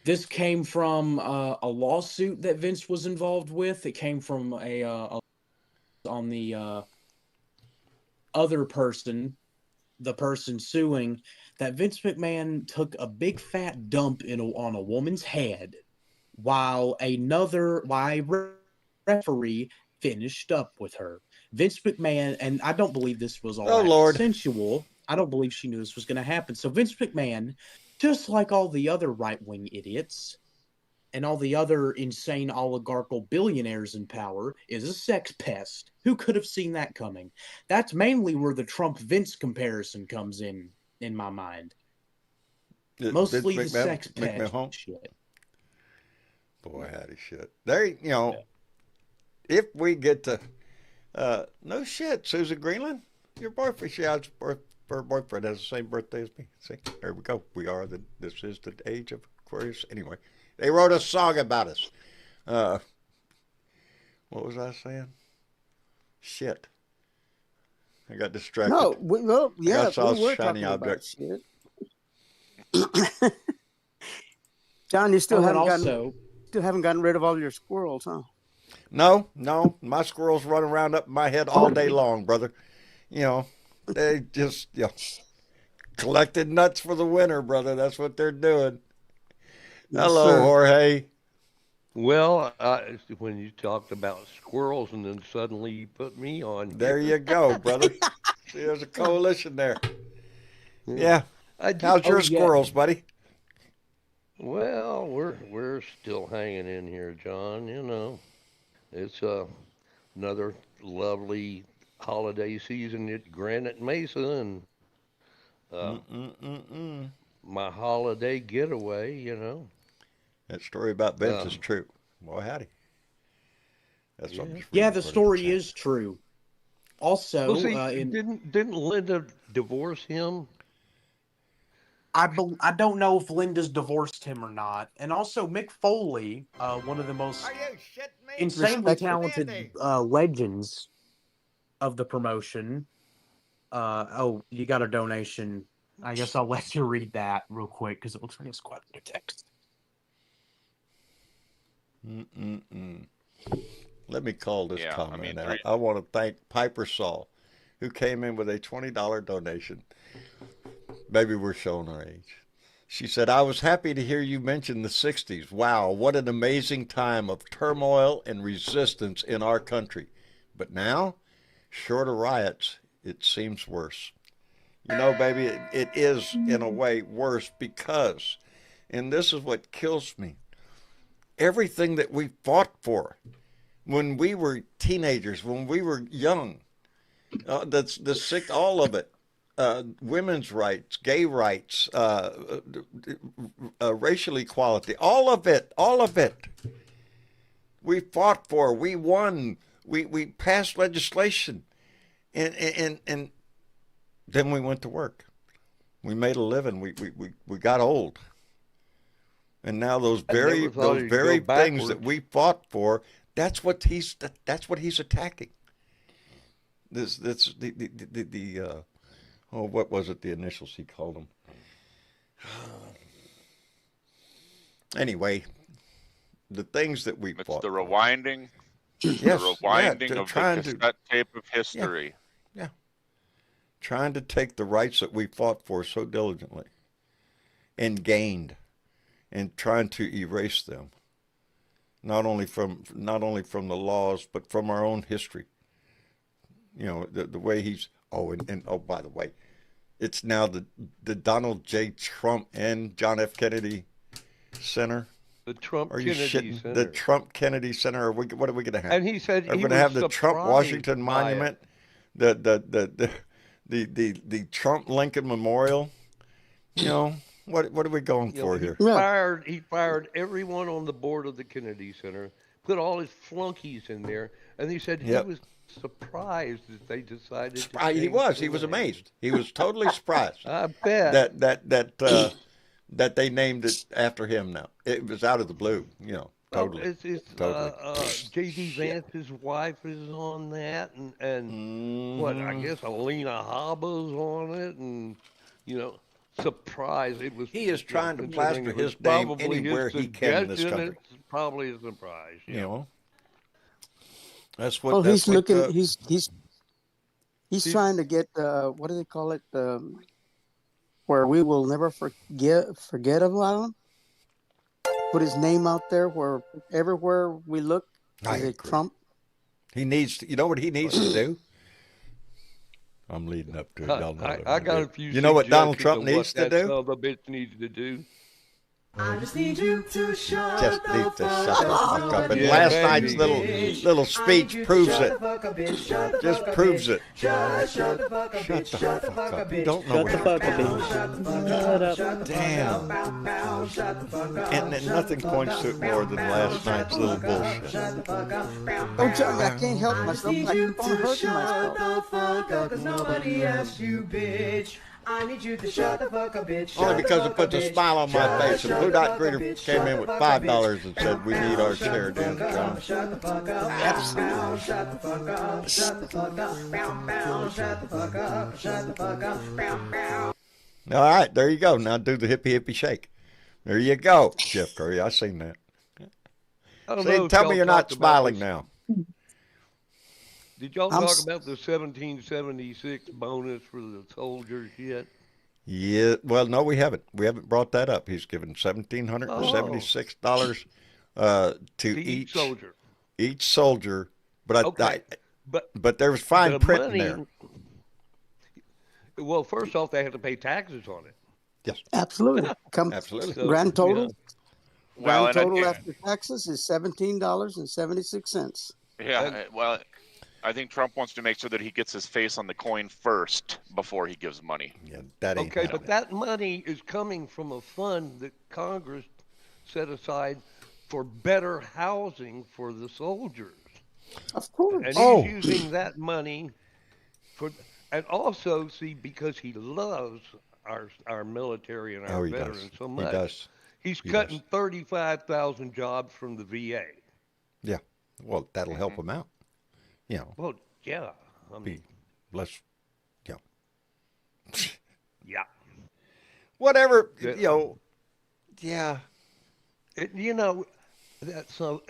[SPEAKER 7] This came from a lawsuit that Vince was involved with. It came from on the other person, the person suing, that Vince McMahon took a big fat dump on a woman's head while a referee finished up with her. Vince McMahon, and I don't believe this was all consensual. I don't believe she knew this was going to happen. So Vince McMahon, just like all the other right-wing idiots and all the other insane oligarchical billionaires in power, is a sex pest. Who could have seen that coming? That's mainly where the Trump-Vince comparison comes in my mind. Mostly the sex pest shit.
[SPEAKER 2] Boy, howdy shit. If we get to, no shit, Susan Greenland, your boyfriend, her boyfriend has the same birthday as me. See, there we go. This is the age of Aquarius. Anyway, they wrote a song about us. What was I saying? Shit. I got distracted.
[SPEAKER 6] No, we were
[SPEAKER 2] shiny
[SPEAKER 6] talking
[SPEAKER 2] object.
[SPEAKER 6] about shit. John, you still haven't gotten rid of all your squirrels, huh?
[SPEAKER 2] No, my squirrels run around up my head all day long, brother. They just collected nuts for the winter, brother. That's what they're doing.
[SPEAKER 6] Yes,
[SPEAKER 2] Hello,
[SPEAKER 6] sir.
[SPEAKER 2] Jorge.
[SPEAKER 8] Well, when you talked about squirrels and then suddenly you put me on.
[SPEAKER 2] There you go, brother. See, there's a coalition there. Yeah. How's your squirrels, buddy?
[SPEAKER 8] Well, we're still hanging in here, John. It's another lovely holiday season at Granite Mesa, and my holiday getaway.
[SPEAKER 2] That story about Vince is true. Well, howdy. That's what I'm just
[SPEAKER 7] the story is true. Also,
[SPEAKER 8] well, see, didn't Linda divorce him?
[SPEAKER 7] I don't know if Linda's divorced him or not. And also, Mick Foley, one of the most insanely talented legends of the promotion. You got a donation. I guess I'll let you read that real quick because it looks like it's quite a bit of text.
[SPEAKER 2] Let me call this comment out. I want to thank Piper Saul, who came in with a $20 donation. Maybe we're showing our age. She said, I was happy to hear you mention the 60s. Wow, what an amazing time of turmoil and resistance in our country. But now, short of riots, it seems worse. You know, baby, it is in a way worse because, and this is what kills me, everything that we fought for when we were teenagers, when we were young, that's the sick, all of it, women's rights, gay rights, racial equality, all of it. We fought for, we won, we passed legislation, and then we went to work. We made a living. We got old, and now those very things that we fought for, that's what he's attacking. This the what was it? The initials he called them. Anyway, the things that we fought.
[SPEAKER 4] It's the rewinding.
[SPEAKER 2] Yes,
[SPEAKER 4] the rewinding
[SPEAKER 2] yeah,
[SPEAKER 4] of the cassette tape of history.
[SPEAKER 2] Yeah. Trying to take the rights that we fought for so diligently and gained, and trying to erase them. Not only from the laws, but from our own history. You know, the way he's and by the way, it's now the Donald J. Trump and John F. Kennedy Center.
[SPEAKER 8] The Trump
[SPEAKER 2] Are you
[SPEAKER 8] Kennedy
[SPEAKER 2] shitting?
[SPEAKER 8] Center.
[SPEAKER 2] The Trump Kennedy Center. What are we going to have?
[SPEAKER 8] And he said
[SPEAKER 2] are we going to have the Trump Washington Monument, the Trump Lincoln Memorial. You know, what are we going for here?
[SPEAKER 8] He fired everyone on the board of the Kennedy Center, put all his flunkies in there, and he said he was surprised that they decided to
[SPEAKER 2] he was amazed. He was totally surprised.
[SPEAKER 8] I bet
[SPEAKER 2] that they named it after him now. It was out of the blue, you know. Totally.
[SPEAKER 8] Totally. J.D. Vance's wife is on that, and what, I guess Alina Habba's on it, and, you know, surprise. It was.
[SPEAKER 2] He is trying to plaster his name anywhere he can in this country.
[SPEAKER 8] It's probably a surprise.
[SPEAKER 2] You know. That's what.
[SPEAKER 6] Well, he's looking. He's trying to get what do they call it? Where we will never forget about him. Put his name out there where everywhere we look, is it Trump?
[SPEAKER 2] He needs to, you know what he needs to do? I'm leading up to it. Y'all know
[SPEAKER 8] I got a few.
[SPEAKER 2] You know what Donald Trump needs to do?
[SPEAKER 8] Son of a bitch needs to do.
[SPEAKER 1] I just need you to shut
[SPEAKER 2] Just
[SPEAKER 1] the
[SPEAKER 2] need to
[SPEAKER 1] fuck
[SPEAKER 2] shut the fuck up. And
[SPEAKER 8] Yeah,
[SPEAKER 2] last
[SPEAKER 8] baby.
[SPEAKER 2] night's little speech proves it. Just proves it.
[SPEAKER 1] Shut the fuck up,
[SPEAKER 2] Shut the fuck up. You don't know
[SPEAKER 7] Shut
[SPEAKER 2] what
[SPEAKER 7] the fuck up,
[SPEAKER 2] you're
[SPEAKER 7] bitch. Shut up.
[SPEAKER 2] Damn. And then nothing points to it more than last night's little bullshit.
[SPEAKER 6] Oh, John, I can't help myself. I keep on hurting myself.
[SPEAKER 1] Cause nobody asked you, bitch. I need you to shut the fuck up, bitch.
[SPEAKER 2] Only because it puts a smile on my face. And Blue Dot Greeter came in with $5 and said, "We need our share, Dan John."
[SPEAKER 1] Shut the fuck up. Absolutely. Shut the fuck up. Shut the fuck up. Shut the fuck up. Shut the fuck up.
[SPEAKER 2] All right, there you go. Now do the hippie shake. There you go, Jeff Curry. I seen that.
[SPEAKER 8] I don't
[SPEAKER 2] See,
[SPEAKER 8] know if
[SPEAKER 2] tell
[SPEAKER 8] y'all
[SPEAKER 2] me you're not
[SPEAKER 8] talked about
[SPEAKER 2] smiling
[SPEAKER 8] this.
[SPEAKER 2] now.
[SPEAKER 8] Did y'all talk about the 1776 bonus for the soldiers yet?
[SPEAKER 2] Yeah, well, no, we haven't. We haven't brought that up. He's given $1,776 to each
[SPEAKER 8] soldier.
[SPEAKER 2] Each soldier, but
[SPEAKER 8] Okay.
[SPEAKER 2] but there was fine
[SPEAKER 8] The
[SPEAKER 2] print
[SPEAKER 8] money,
[SPEAKER 2] in there.
[SPEAKER 8] Well, first off, they have to pay taxes on it.
[SPEAKER 2] Yes,
[SPEAKER 6] Absolutely.
[SPEAKER 2] absolutely.
[SPEAKER 8] So,
[SPEAKER 6] Grand total.
[SPEAKER 8] you know,
[SPEAKER 4] Well,
[SPEAKER 6] Grand
[SPEAKER 4] and
[SPEAKER 6] total
[SPEAKER 4] I-
[SPEAKER 6] after taxes is $17.76.
[SPEAKER 4] Yeah, well, I think Trump wants to make sure that he gets his face on the coin first before he gives money.
[SPEAKER 2] Yeah, that ain't
[SPEAKER 8] okay, but
[SPEAKER 2] happening.
[SPEAKER 8] that money is coming from a fund that Congress set aside for better housing for the soldiers.
[SPEAKER 6] Of course.
[SPEAKER 8] And he's using that money for, and also, see, because he loves our military and our
[SPEAKER 2] he
[SPEAKER 8] veterans
[SPEAKER 2] does.
[SPEAKER 8] so
[SPEAKER 2] He
[SPEAKER 8] much,
[SPEAKER 2] does.
[SPEAKER 8] he's
[SPEAKER 2] He
[SPEAKER 8] cutting
[SPEAKER 2] does.
[SPEAKER 8] 35,000 jobs from the VA.
[SPEAKER 2] Yeah. Well, that'll help him out. You know,
[SPEAKER 8] Well, yeah, I mean,
[SPEAKER 2] less. Yeah.
[SPEAKER 8] yeah.
[SPEAKER 2] Whatever.
[SPEAKER 8] Yeah.
[SPEAKER 2] You know. Yeah.
[SPEAKER 8] You know, that's so.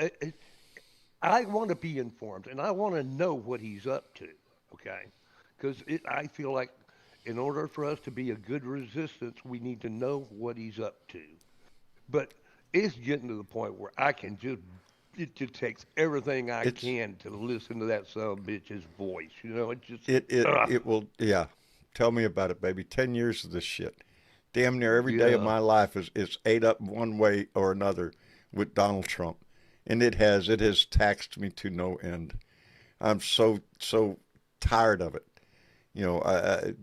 [SPEAKER 8] I want to be informed, and I want to know what he's up to. Okay, because I feel like in order for us to be a good resistance, we need to know what he's up to. But it's getting to the point where it just takes everything I can to listen to that son of a bitch's voice. You know, it just
[SPEAKER 2] It will. Yeah. Tell me about it, baby. 10 years of this shit. Damn near every day of my life is ate up one way or another with Donald Trump. And it has taxed me to no end. I'm so tired of it. You know,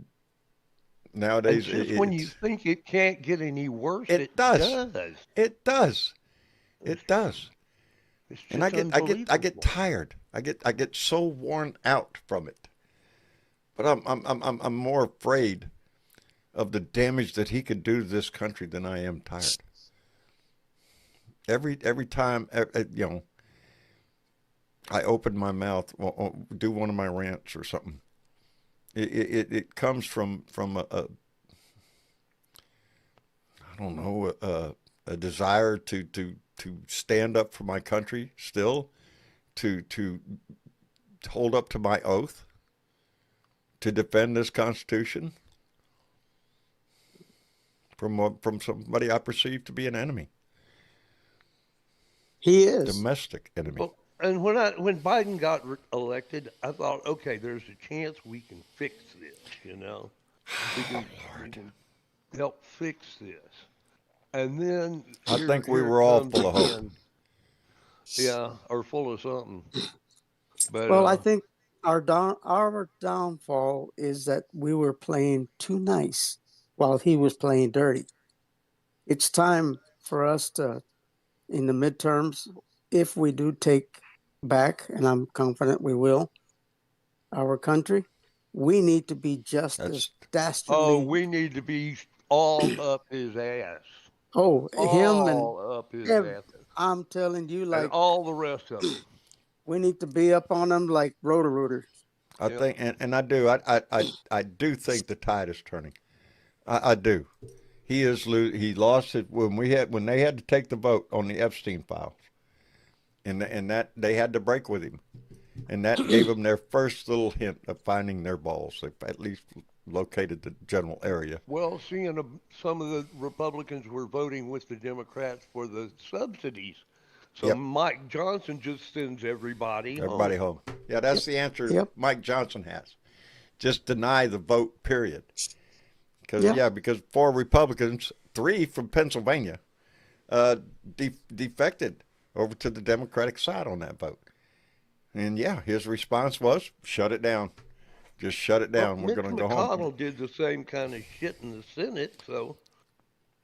[SPEAKER 2] nowadays
[SPEAKER 8] when you think it can't get any worse, it
[SPEAKER 2] does. It does. It does.
[SPEAKER 8] It's just
[SPEAKER 2] And I
[SPEAKER 8] unbelievable.
[SPEAKER 2] get tired. I get so worn out from it. But I'm more afraid of the damage that he could do to this country than I am tired. Every time, you know, I open my mouth, do one of my rants or something. It comes from a I don't know, a desire to stand up for my country still, to hold up to my oath, to defend this Constitution from somebody I perceive to be an enemy.
[SPEAKER 6] He is.
[SPEAKER 2] Domestic enemy.
[SPEAKER 8] Well, and when Biden got elected, I thought, okay, there's a chance we can fix this. You know, we can help fix this. And then
[SPEAKER 2] I think we were all full of hope.
[SPEAKER 8] again. Yeah, or full of something. But
[SPEAKER 6] Well, I think our downfall is that we were playing too nice while he was playing dirty. It's time for us to, in the midterms, if we do take back, and I'm confident we will, our country, we need to be just as dastardly.
[SPEAKER 8] we need to be all up his ass.
[SPEAKER 6] Oh, him and
[SPEAKER 8] all up his ass.
[SPEAKER 6] I'm telling you, like
[SPEAKER 8] and all the rest of them.
[SPEAKER 6] we need to be up on them like Roto-Rooter.
[SPEAKER 2] I think, and I do. I do think the tide is turning. I do. He lost it when they had to take the vote on the Epstein files, and that they had to break with him, and that gave them their first little hint of finding their balls. They at least located the general area.
[SPEAKER 8] Well, seeing some of the Republicans were voting with the Democrats for the subsidies. So Mike Johnson just sends everybody
[SPEAKER 2] home. Yeah, that's the answer Mike Johnson has. Just deny the vote, period. Because 4 Republicans, 3 from Pennsylvania, defected over to the Democratic side on that vote. And his response was, shut it down. Just shut it down. We're going to go home.
[SPEAKER 8] McConnell did the same kind of shit in the Senate, so,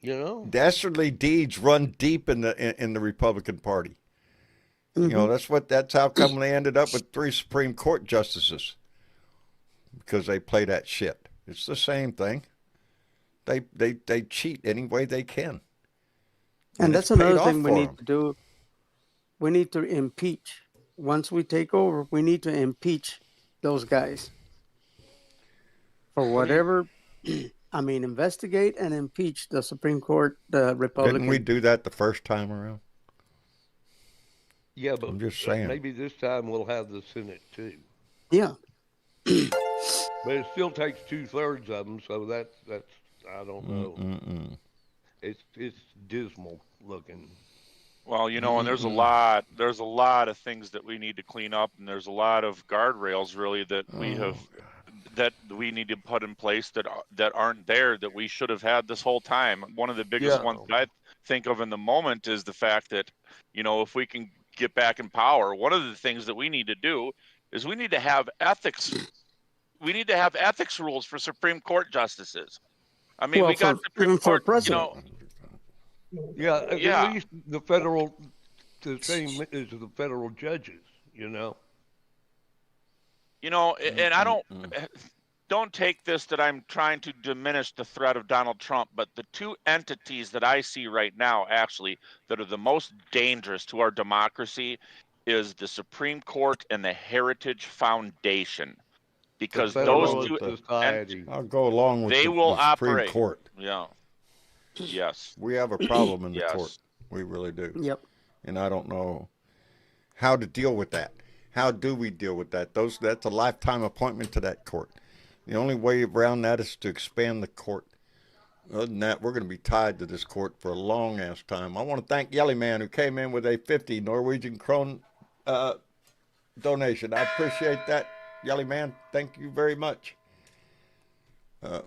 [SPEAKER 8] you know.
[SPEAKER 2] Dastardly deeds run deep in the Republican Party. Mm-hmm. You know, that's how come they ended up with 3 Supreme Court justices. Because they play that shit. It's the same thing. They cheat any way they can.
[SPEAKER 6] And that's another thing we need to do. We need to impeach. Once we take over, we need to impeach those guys. For whatever, investigate and impeach the Supreme Court, the Republican.
[SPEAKER 2] Didn't we do that the first time around?
[SPEAKER 8] Yeah, but
[SPEAKER 2] I'm just saying.
[SPEAKER 8] Maybe this time we'll have the Senate too.
[SPEAKER 6] Yeah.
[SPEAKER 8] But it still takes 2/3 of them, so that's I don't know. It's dismal looking.
[SPEAKER 4] Well, you know, and there's a lot of things that we need to clean up, and there's a lot of guardrails really that we need to put in place that aren't there, that we should have had this whole time. One of the biggest ones that I think of in the moment is the fact that, you know, if we can get back in power, one of the things that we need to do is we need to have ethics. We need to have ethics rules for Supreme Court justices. I mean, we got Supreme Court,
[SPEAKER 6] president.
[SPEAKER 8] You know. At least the same as the federal judges, you know.
[SPEAKER 4] You know, and I don't take this that I'm trying to diminish the threat of Donald Trump, but the 2 entities that I see right now, actually, that are the most dangerous to our democracy is the Supreme Court and the Heritage Foundation. Because those 2 entities,
[SPEAKER 2] I'll go along with
[SPEAKER 4] the
[SPEAKER 2] Supreme Court.
[SPEAKER 4] Yeah. Yes.
[SPEAKER 2] We have a problem in the court. We really do.
[SPEAKER 6] Yep.
[SPEAKER 2] And I don't know how to deal with that. How do we deal with that? That's a lifetime appointment to that court. The only way around that is to expand the court. Other than that, we're going to be tied to this court for a long-ass time. I want to thank Yelly Man, who came in with a 50 Norwegian krone donation. I appreciate that, Yelly Man. Thank you very much. Uh,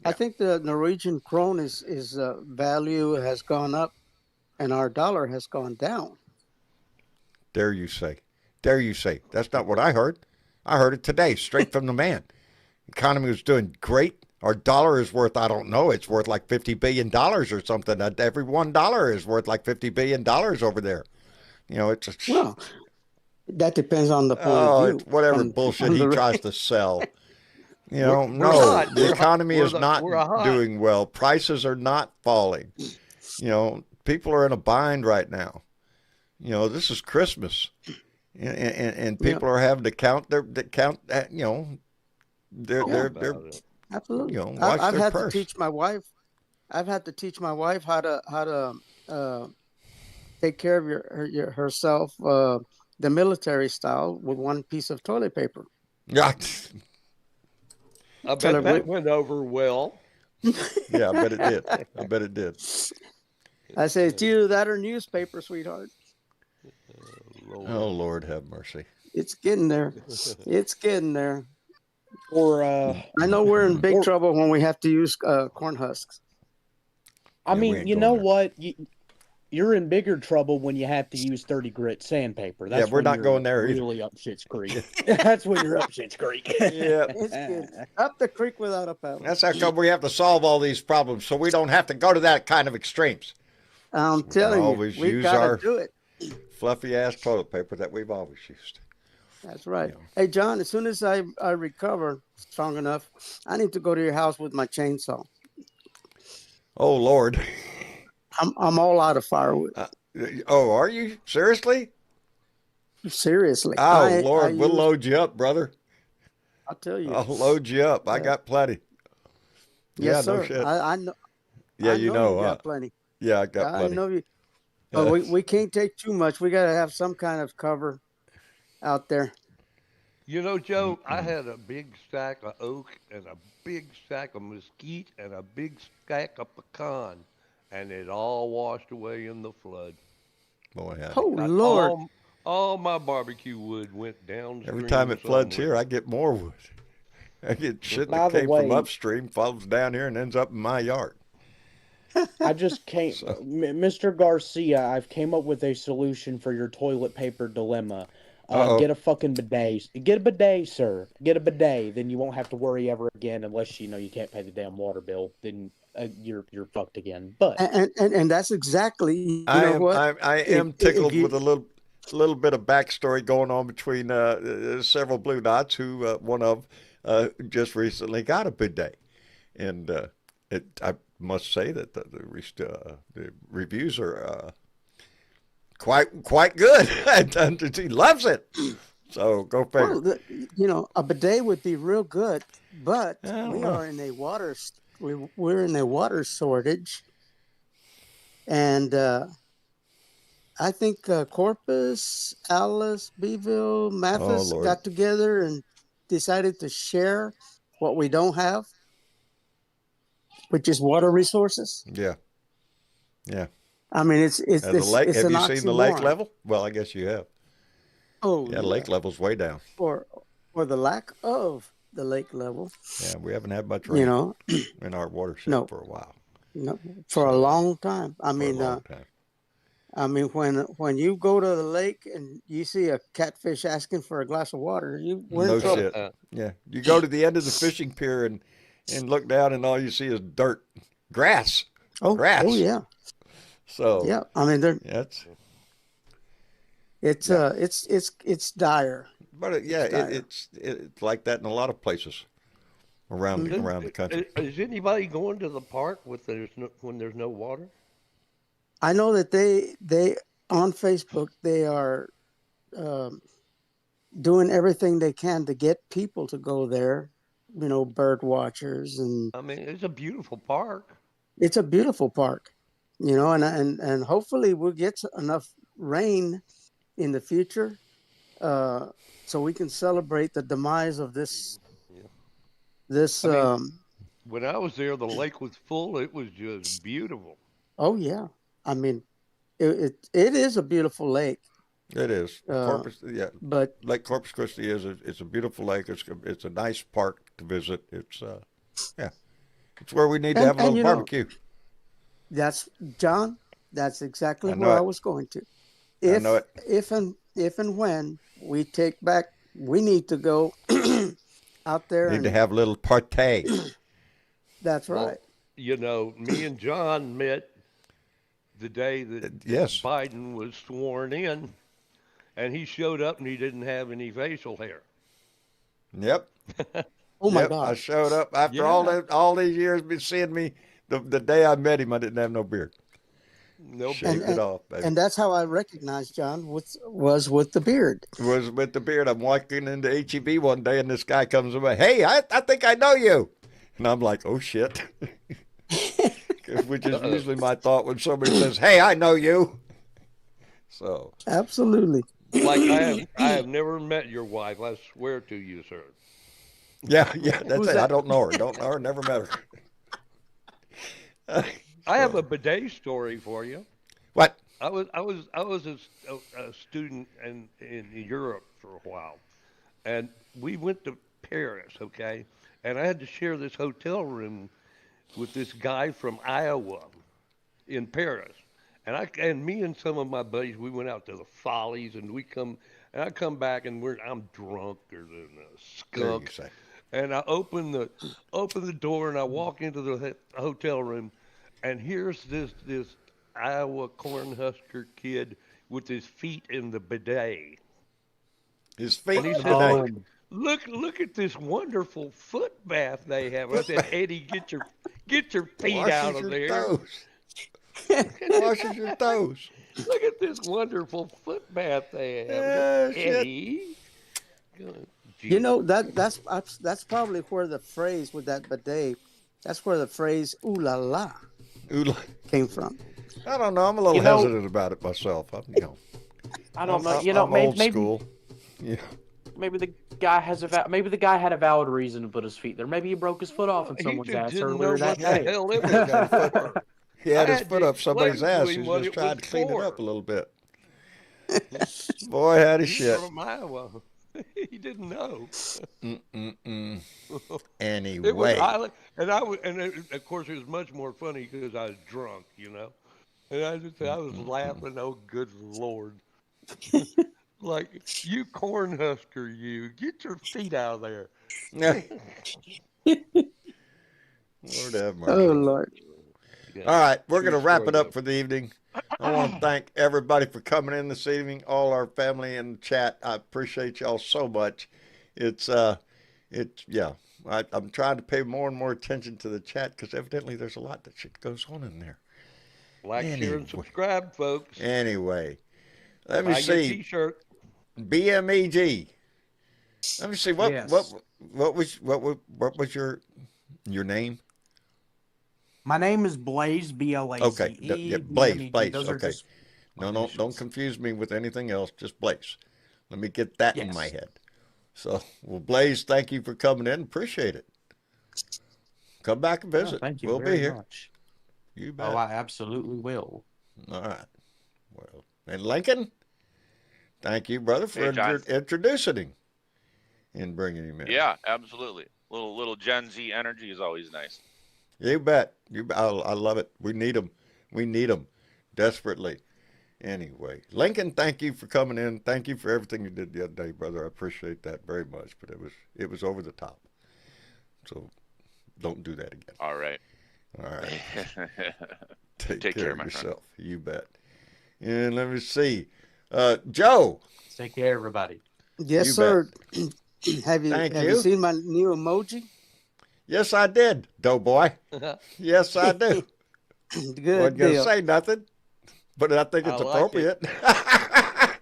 [SPEAKER 6] I think the Norwegian krone is value has gone up, and our dollar has gone down.
[SPEAKER 2] dare you say? Dare you say? That's not what I heard. I heard it today, straight from the man. Economy was doing great. Our dollar is worth, I don't know, it's worth like $50 billion or something. Every $1 is worth like $50 billion over there. You know, it's a,
[SPEAKER 6] Well, that depends on the point
[SPEAKER 2] oh,
[SPEAKER 6] of view.
[SPEAKER 2] it's whatever bullshit he tries to sell. You know,
[SPEAKER 8] We're
[SPEAKER 2] no,
[SPEAKER 8] hot.
[SPEAKER 2] the
[SPEAKER 8] We're hot.
[SPEAKER 2] economy is not
[SPEAKER 8] We're hot.
[SPEAKER 2] doing well. Prices are not falling. You know, people are in a bind right now. You know, this is Christmas, and people are having to count you know, they're
[SPEAKER 6] Absolutely.
[SPEAKER 2] you know, watch
[SPEAKER 6] I've
[SPEAKER 2] their
[SPEAKER 6] had
[SPEAKER 2] purse.
[SPEAKER 6] to teach my wife. I've had to teach my wife how to take care of herself the military style with one piece of toilet paper.
[SPEAKER 2] Yeah,
[SPEAKER 8] I bet that went over well.
[SPEAKER 2] yeah, I bet it did. I bet it did.
[SPEAKER 6] I say it's either that or newspaper, sweetheart.
[SPEAKER 2] Oh Lord, have mercy.
[SPEAKER 6] It's getting there. It's getting there.
[SPEAKER 7] Or
[SPEAKER 6] I know we're in big trouble when we have to use corn husks.
[SPEAKER 7] I
[SPEAKER 2] Yeah, we
[SPEAKER 7] mean,
[SPEAKER 2] ain't
[SPEAKER 7] you
[SPEAKER 2] going
[SPEAKER 7] know
[SPEAKER 2] there.
[SPEAKER 7] what? You're in bigger trouble when you have to use 30 grit sandpaper. That's
[SPEAKER 2] Yeah, we're
[SPEAKER 7] when
[SPEAKER 2] not
[SPEAKER 7] you're
[SPEAKER 2] going there either.
[SPEAKER 7] really up shit's creek. That's when you're up shit's creek.
[SPEAKER 2] Yeah,
[SPEAKER 6] It's good. Up the creek without a paddle.
[SPEAKER 2] that's how come we have to solve all these problems, so we don't have to go to that kind of extremes.
[SPEAKER 6] I'm telling
[SPEAKER 2] always
[SPEAKER 6] you, we
[SPEAKER 2] use
[SPEAKER 6] gotta
[SPEAKER 2] our-
[SPEAKER 6] do it.
[SPEAKER 2] Fluffy ass toilet paper that we've always used.
[SPEAKER 6] That's right.
[SPEAKER 2] Yeah.
[SPEAKER 6] Hey, John, as soon as I recover strong enough, I need to go to your house with my chainsaw.
[SPEAKER 2] Oh Lord.
[SPEAKER 6] I'm all out of firewood.
[SPEAKER 2] Oh, are you seriously?
[SPEAKER 6] Seriously.
[SPEAKER 2] Oh Lord, we'll load you up, brother.
[SPEAKER 6] I'll tell you.
[SPEAKER 2] I'll load you up. I got plenty.
[SPEAKER 6] Yes,
[SPEAKER 2] yeah, no
[SPEAKER 6] sir.
[SPEAKER 2] shit.
[SPEAKER 6] I know.
[SPEAKER 2] Yeah,
[SPEAKER 6] I
[SPEAKER 2] you
[SPEAKER 6] know
[SPEAKER 2] know.
[SPEAKER 6] you got plenty.
[SPEAKER 2] Yeah, I got
[SPEAKER 6] I
[SPEAKER 2] plenty.
[SPEAKER 6] know you. But we can't take too much. We got to have some kind of cover out there.
[SPEAKER 8] You know, Joe, I had a big stack of oak and a big stack of mesquite and a big stack of pecan, and it all washed away in the flood.
[SPEAKER 2] Boy, howdy.
[SPEAKER 6] Oh
[SPEAKER 8] Got
[SPEAKER 6] Lord!
[SPEAKER 8] all my barbecue wood went downstream.
[SPEAKER 2] Every time it floods
[SPEAKER 8] somewhere.
[SPEAKER 2] here, I get more wood. I get shit
[SPEAKER 7] By
[SPEAKER 2] that
[SPEAKER 7] the
[SPEAKER 2] came from
[SPEAKER 7] way-
[SPEAKER 2] upstream, falls down here, and ends up in my yard.
[SPEAKER 7] I just came, Mr. Garcia. I've came up with a solution for your toilet paper dilemma. Get a fucking bidet. Get a bidet, sir. Get a bidet. Then you won't have to worry ever again, unless you can't pay the damn water bill. Then you're fucked again. But
[SPEAKER 6] And that's exactly
[SPEAKER 2] I
[SPEAKER 6] If
[SPEAKER 2] am tickled
[SPEAKER 6] you-
[SPEAKER 2] with a little bit of backstory going on between several blue dots who one of just recently got a bidet, and I must say that the reviews are quite good. He loves it, so go figure.
[SPEAKER 6] well, a bidet would be real good, but
[SPEAKER 2] I don't
[SPEAKER 6] we
[SPEAKER 2] know.
[SPEAKER 6] are in a we're in a water shortage, and I think Corpus, Alice, Beeville, Mathis
[SPEAKER 2] Lord.
[SPEAKER 6] got together and decided to share what we don't have, which is water resources.
[SPEAKER 2] Yeah.
[SPEAKER 6] I mean, it's
[SPEAKER 2] The lake.
[SPEAKER 6] it's
[SPEAKER 2] Have
[SPEAKER 6] an
[SPEAKER 2] you seen the lake
[SPEAKER 6] oxymoron.
[SPEAKER 2] level? Well, I guess you have.
[SPEAKER 6] Oh,
[SPEAKER 2] Yeah, the lake level's way down.
[SPEAKER 6] or the lack of the lake level.
[SPEAKER 2] Yeah, we haven't had much rain
[SPEAKER 6] You know,
[SPEAKER 2] in our watershed
[SPEAKER 6] No.
[SPEAKER 2] for a while.
[SPEAKER 6] for a long time. I
[SPEAKER 2] For a
[SPEAKER 6] mean,
[SPEAKER 2] long time.
[SPEAKER 6] when you go to the lake and you see a catfish asking for a glass of water, we're
[SPEAKER 2] No
[SPEAKER 6] in trouble.
[SPEAKER 2] shit. Yeah, you go to the end of the fishing pier and look down, and all you see is dirt, grass. Grass.
[SPEAKER 6] Oh yeah,
[SPEAKER 2] So
[SPEAKER 6] yeah. I mean,
[SPEAKER 2] that's.
[SPEAKER 6] it's dire.
[SPEAKER 2] But it's like that in a lot of places around the country.
[SPEAKER 8] Is anybody going to the park when there's no water?
[SPEAKER 6] I know that they on Facebook they are doing everything they can to get people to go there. Bird watchers, and
[SPEAKER 8] I mean, it's a beautiful park.
[SPEAKER 6] it's a beautiful park. And hopefully we'll get enough rain in the future, so we can celebrate the demise of this. This.
[SPEAKER 8] When I was there, the lake was full. It was just beautiful.
[SPEAKER 6] Oh yeah. I mean, it is a beautiful lake.
[SPEAKER 2] It is. Corpus, yeah.
[SPEAKER 6] But
[SPEAKER 2] Lake Corpus Christi it's a beautiful lake. It's a nice park to visit. Yeah. It's where we need to have a little barbecue.
[SPEAKER 6] That's John. That's exactly
[SPEAKER 2] I know
[SPEAKER 6] where I
[SPEAKER 2] it.
[SPEAKER 6] was going to.
[SPEAKER 2] I know it.
[SPEAKER 6] If and when we take back, we need to go out there
[SPEAKER 2] Need to
[SPEAKER 6] and.
[SPEAKER 2] have a little party.
[SPEAKER 6] That's
[SPEAKER 8] Well,
[SPEAKER 6] right.
[SPEAKER 8] me and John met the day that
[SPEAKER 2] Yes.
[SPEAKER 8] Biden was sworn in, and he showed up and he didn't have any facial hair.
[SPEAKER 2] Yep.
[SPEAKER 6] Oh my
[SPEAKER 2] Yep.
[SPEAKER 6] God.
[SPEAKER 2] I showed up after
[SPEAKER 8] Yeah.
[SPEAKER 2] all these years been seeing me. The day I met him, I didn't have no beard.
[SPEAKER 8] No
[SPEAKER 2] Shaved
[SPEAKER 8] beard.
[SPEAKER 2] it off, baby.
[SPEAKER 6] And that's how I recognized John was with the beard.
[SPEAKER 2] Was with the beard. I'm walking into HEB one day, and this guy comes over. Hey, I think I know you. And I'm like, oh shit. Which is usually my thought when somebody says, "Hey, I know you." So
[SPEAKER 6] Absolutely.
[SPEAKER 8] Like I have never met your wife. I swear to you, sir.
[SPEAKER 2] yeah, that's
[SPEAKER 7] Who's
[SPEAKER 2] it.
[SPEAKER 7] that?
[SPEAKER 2] I don't know her. Don't know her. Never met her.
[SPEAKER 8] I have a bidet story for you.
[SPEAKER 2] What?
[SPEAKER 8] I was a student in Europe for a while, and we went to Paris. Okay, and I had to share this hotel room with this guy from Iowa in Paris. And me and some of my buddies, we went out to the Follies, and I come back and I'm drunker than a
[SPEAKER 2] There you
[SPEAKER 8] skunk.
[SPEAKER 2] say.
[SPEAKER 8] And I open the door and I walk into the hotel room, and here's this Iowa Cornhusker kid with his feet in the bidet.
[SPEAKER 2] His feet
[SPEAKER 8] And he said,
[SPEAKER 2] today.
[SPEAKER 8] look at this wonderful foot bath they have. I said, Eddie, get your feet out
[SPEAKER 2] Washes
[SPEAKER 8] of
[SPEAKER 2] your
[SPEAKER 8] there.
[SPEAKER 2] toes. Washes your toes.
[SPEAKER 8] Look at this wonderful foot bath they have.
[SPEAKER 2] Yeah, shit.
[SPEAKER 8] Eddie.
[SPEAKER 6] You know that's probably where the phrase with that bidet. That's where the phrase "ooh la la"
[SPEAKER 2] Ooh,
[SPEAKER 6] came from.
[SPEAKER 2] I don't know. I'm a little
[SPEAKER 7] You know-
[SPEAKER 2] hesitant about it myself.
[SPEAKER 7] I don't know.
[SPEAKER 2] I'm old school. Yeah.
[SPEAKER 7] Maybe the guy maybe the guy had a valid reason to put his feet there. Maybe he broke his foot off in
[SPEAKER 8] He
[SPEAKER 7] someone's
[SPEAKER 8] just
[SPEAKER 7] ass
[SPEAKER 8] didn't know
[SPEAKER 7] earlier that
[SPEAKER 8] what the
[SPEAKER 7] day.
[SPEAKER 8] hell it
[SPEAKER 2] He got his
[SPEAKER 8] was.
[SPEAKER 2] foot- He had
[SPEAKER 8] I
[SPEAKER 2] his
[SPEAKER 8] had
[SPEAKER 2] foot
[SPEAKER 8] to
[SPEAKER 2] up somebody's
[SPEAKER 8] explain to
[SPEAKER 2] ass.
[SPEAKER 8] him
[SPEAKER 2] He
[SPEAKER 8] what
[SPEAKER 2] was
[SPEAKER 8] it
[SPEAKER 2] just trying
[SPEAKER 8] was
[SPEAKER 2] to clean it
[SPEAKER 8] for.
[SPEAKER 2] up a little bit. Boy, howdy
[SPEAKER 8] He's
[SPEAKER 2] shit.
[SPEAKER 8] from Iowa. He didn't know.
[SPEAKER 2] Mm-mm-mm.
[SPEAKER 8] It was
[SPEAKER 2] Anyway.
[SPEAKER 8] of course it was much more funny because I was drunk, and I was laughing. Oh, good Lord! Like, you Cornhusker, you get your feet out of there.
[SPEAKER 2] Lord have mercy.
[SPEAKER 6] Oh Lord.
[SPEAKER 8] Yeah,
[SPEAKER 2] All right, we're
[SPEAKER 8] true
[SPEAKER 2] going to wrap
[SPEAKER 8] story,
[SPEAKER 2] it up
[SPEAKER 8] though.
[SPEAKER 2] for the evening. I want to thank everybody for coming in this evening, all our family in the chat. I appreciate y'all so much. Yeah. I'm trying to pay more and more attention to the chat because evidently there's a lot that shit goes on in there.
[SPEAKER 8] Like, share,
[SPEAKER 2] Anyway.
[SPEAKER 8] and subscribe, folks.
[SPEAKER 2] Anyway, let me
[SPEAKER 8] Buy your
[SPEAKER 2] see.
[SPEAKER 8] T-shirt.
[SPEAKER 2] BMEG. Let me see
[SPEAKER 7] Yes.
[SPEAKER 2] what was your name?
[SPEAKER 7] My name is Blaze, BLAZE.
[SPEAKER 2] Okay, Blaze.
[SPEAKER 7] Those are
[SPEAKER 2] Okay.
[SPEAKER 7] just
[SPEAKER 2] No, don't
[SPEAKER 7] initials.
[SPEAKER 2] confuse me with anything else. Just Blaze. Let me get that in
[SPEAKER 7] Yes.
[SPEAKER 2] my head. So, well, Blaze, thank you for coming in. Appreciate it. Come back and
[SPEAKER 7] No,
[SPEAKER 2] visit.
[SPEAKER 7] thank you
[SPEAKER 2] We'll
[SPEAKER 7] very
[SPEAKER 2] be here.
[SPEAKER 7] much.
[SPEAKER 2] You bet.
[SPEAKER 7] Oh, I absolutely will.
[SPEAKER 2] All right. Well, and Lincoln, thank you, brother, for
[SPEAKER 4] Hey, John.
[SPEAKER 2] introducing him and bringing him in.
[SPEAKER 4] Yeah, absolutely. Little Gen Z energy is always nice.
[SPEAKER 2] You bet. I love it. We need them. We need them desperately. Anyway, Lincoln, thank you for coming in. Thank you for everything you did the other day, brother. I appreciate that very much. But it was over the top. So don't do that again.
[SPEAKER 4] All right.
[SPEAKER 2] All right.
[SPEAKER 4] Take
[SPEAKER 2] Take care
[SPEAKER 4] care,
[SPEAKER 2] of
[SPEAKER 4] my friend.
[SPEAKER 2] yourself. You bet. And let me see. Joe.
[SPEAKER 7] Take care, everybody.
[SPEAKER 6] Yes,
[SPEAKER 2] You
[SPEAKER 6] sir. Have
[SPEAKER 2] Thank
[SPEAKER 6] you
[SPEAKER 2] you.
[SPEAKER 6] seen my new emoji?
[SPEAKER 2] Yes, I did, Doughboy. Yes, I do.
[SPEAKER 6] Good
[SPEAKER 2] Wasn't going to
[SPEAKER 6] deal.
[SPEAKER 2] say nothing, but I think it's
[SPEAKER 8] I like it.
[SPEAKER 2] appropriate.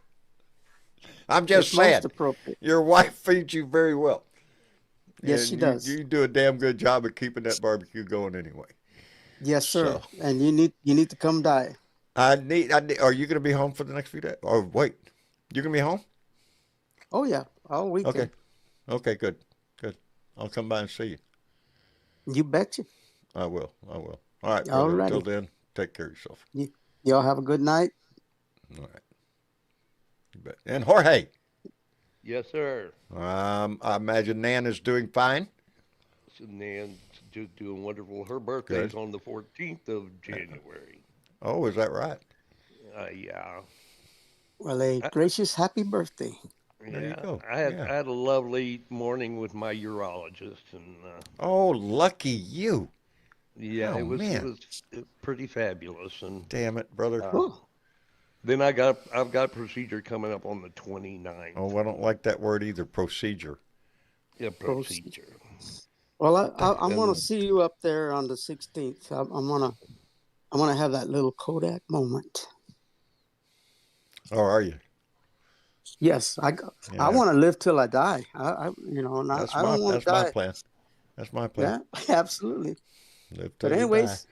[SPEAKER 2] I'm just
[SPEAKER 6] It's most
[SPEAKER 2] saying,
[SPEAKER 6] appropriate.
[SPEAKER 2] your wife feeds you very well.
[SPEAKER 6] Yes,
[SPEAKER 2] And
[SPEAKER 6] she does.
[SPEAKER 2] You do a damn good job of keeping that barbecue going anyway.
[SPEAKER 6] Yes, sir.
[SPEAKER 2] So-
[SPEAKER 6] And you need to come die.
[SPEAKER 2] I need. Are you going to be home for the next few days? Oh, wait. You going to be home?
[SPEAKER 6] Oh yeah, all weekend.
[SPEAKER 2] Okay. Okay, good. I'll come by and see you.
[SPEAKER 6] You betcha.
[SPEAKER 2] I will. All right,
[SPEAKER 6] All
[SPEAKER 2] brother.
[SPEAKER 6] righty.
[SPEAKER 2] Until then, take care of yourself.
[SPEAKER 6] Y'all have a good night.
[SPEAKER 2] All right. And Jorge,
[SPEAKER 8] Yes, sir.
[SPEAKER 2] I imagine Nan is doing fine.
[SPEAKER 8] So Nan's doing wonderful. Her birthday's
[SPEAKER 2] Good.
[SPEAKER 8] on the 14th of January.
[SPEAKER 2] Oh, is that right?
[SPEAKER 8] Yeah.
[SPEAKER 6] Well, a
[SPEAKER 8] I,
[SPEAKER 6] gracious happy birthday.
[SPEAKER 2] There you
[SPEAKER 8] yeah.
[SPEAKER 2] go.
[SPEAKER 8] I had
[SPEAKER 2] Yeah.
[SPEAKER 8] I had a lovely morning with my urologist, and
[SPEAKER 2] Oh, lucky you.
[SPEAKER 8] yeah,
[SPEAKER 2] Oh,
[SPEAKER 8] it
[SPEAKER 2] man.
[SPEAKER 8] was pretty fabulous. And
[SPEAKER 2] Damn it, brother.
[SPEAKER 8] uh,
[SPEAKER 6] Whew.
[SPEAKER 8] then I've got a procedure coming up on the 29th.
[SPEAKER 2] Oh, I don't like that word either, procedure.
[SPEAKER 8] Yeah,
[SPEAKER 6] Proceed.
[SPEAKER 8] procedure.
[SPEAKER 6] Well, I'm gonna
[SPEAKER 8] And
[SPEAKER 6] see you up there on the 16th. I'm gonna have that little Kodak moment.
[SPEAKER 2] Oh, are you?
[SPEAKER 6] Yes, I
[SPEAKER 2] Yeah.
[SPEAKER 6] want to live till I die. And I don't want to
[SPEAKER 2] That's my
[SPEAKER 6] die.
[SPEAKER 2] plan. That's my plan.
[SPEAKER 6] Yeah, absolutely.
[SPEAKER 2] Live
[SPEAKER 6] But
[SPEAKER 2] till you die.
[SPEAKER 6] anyways,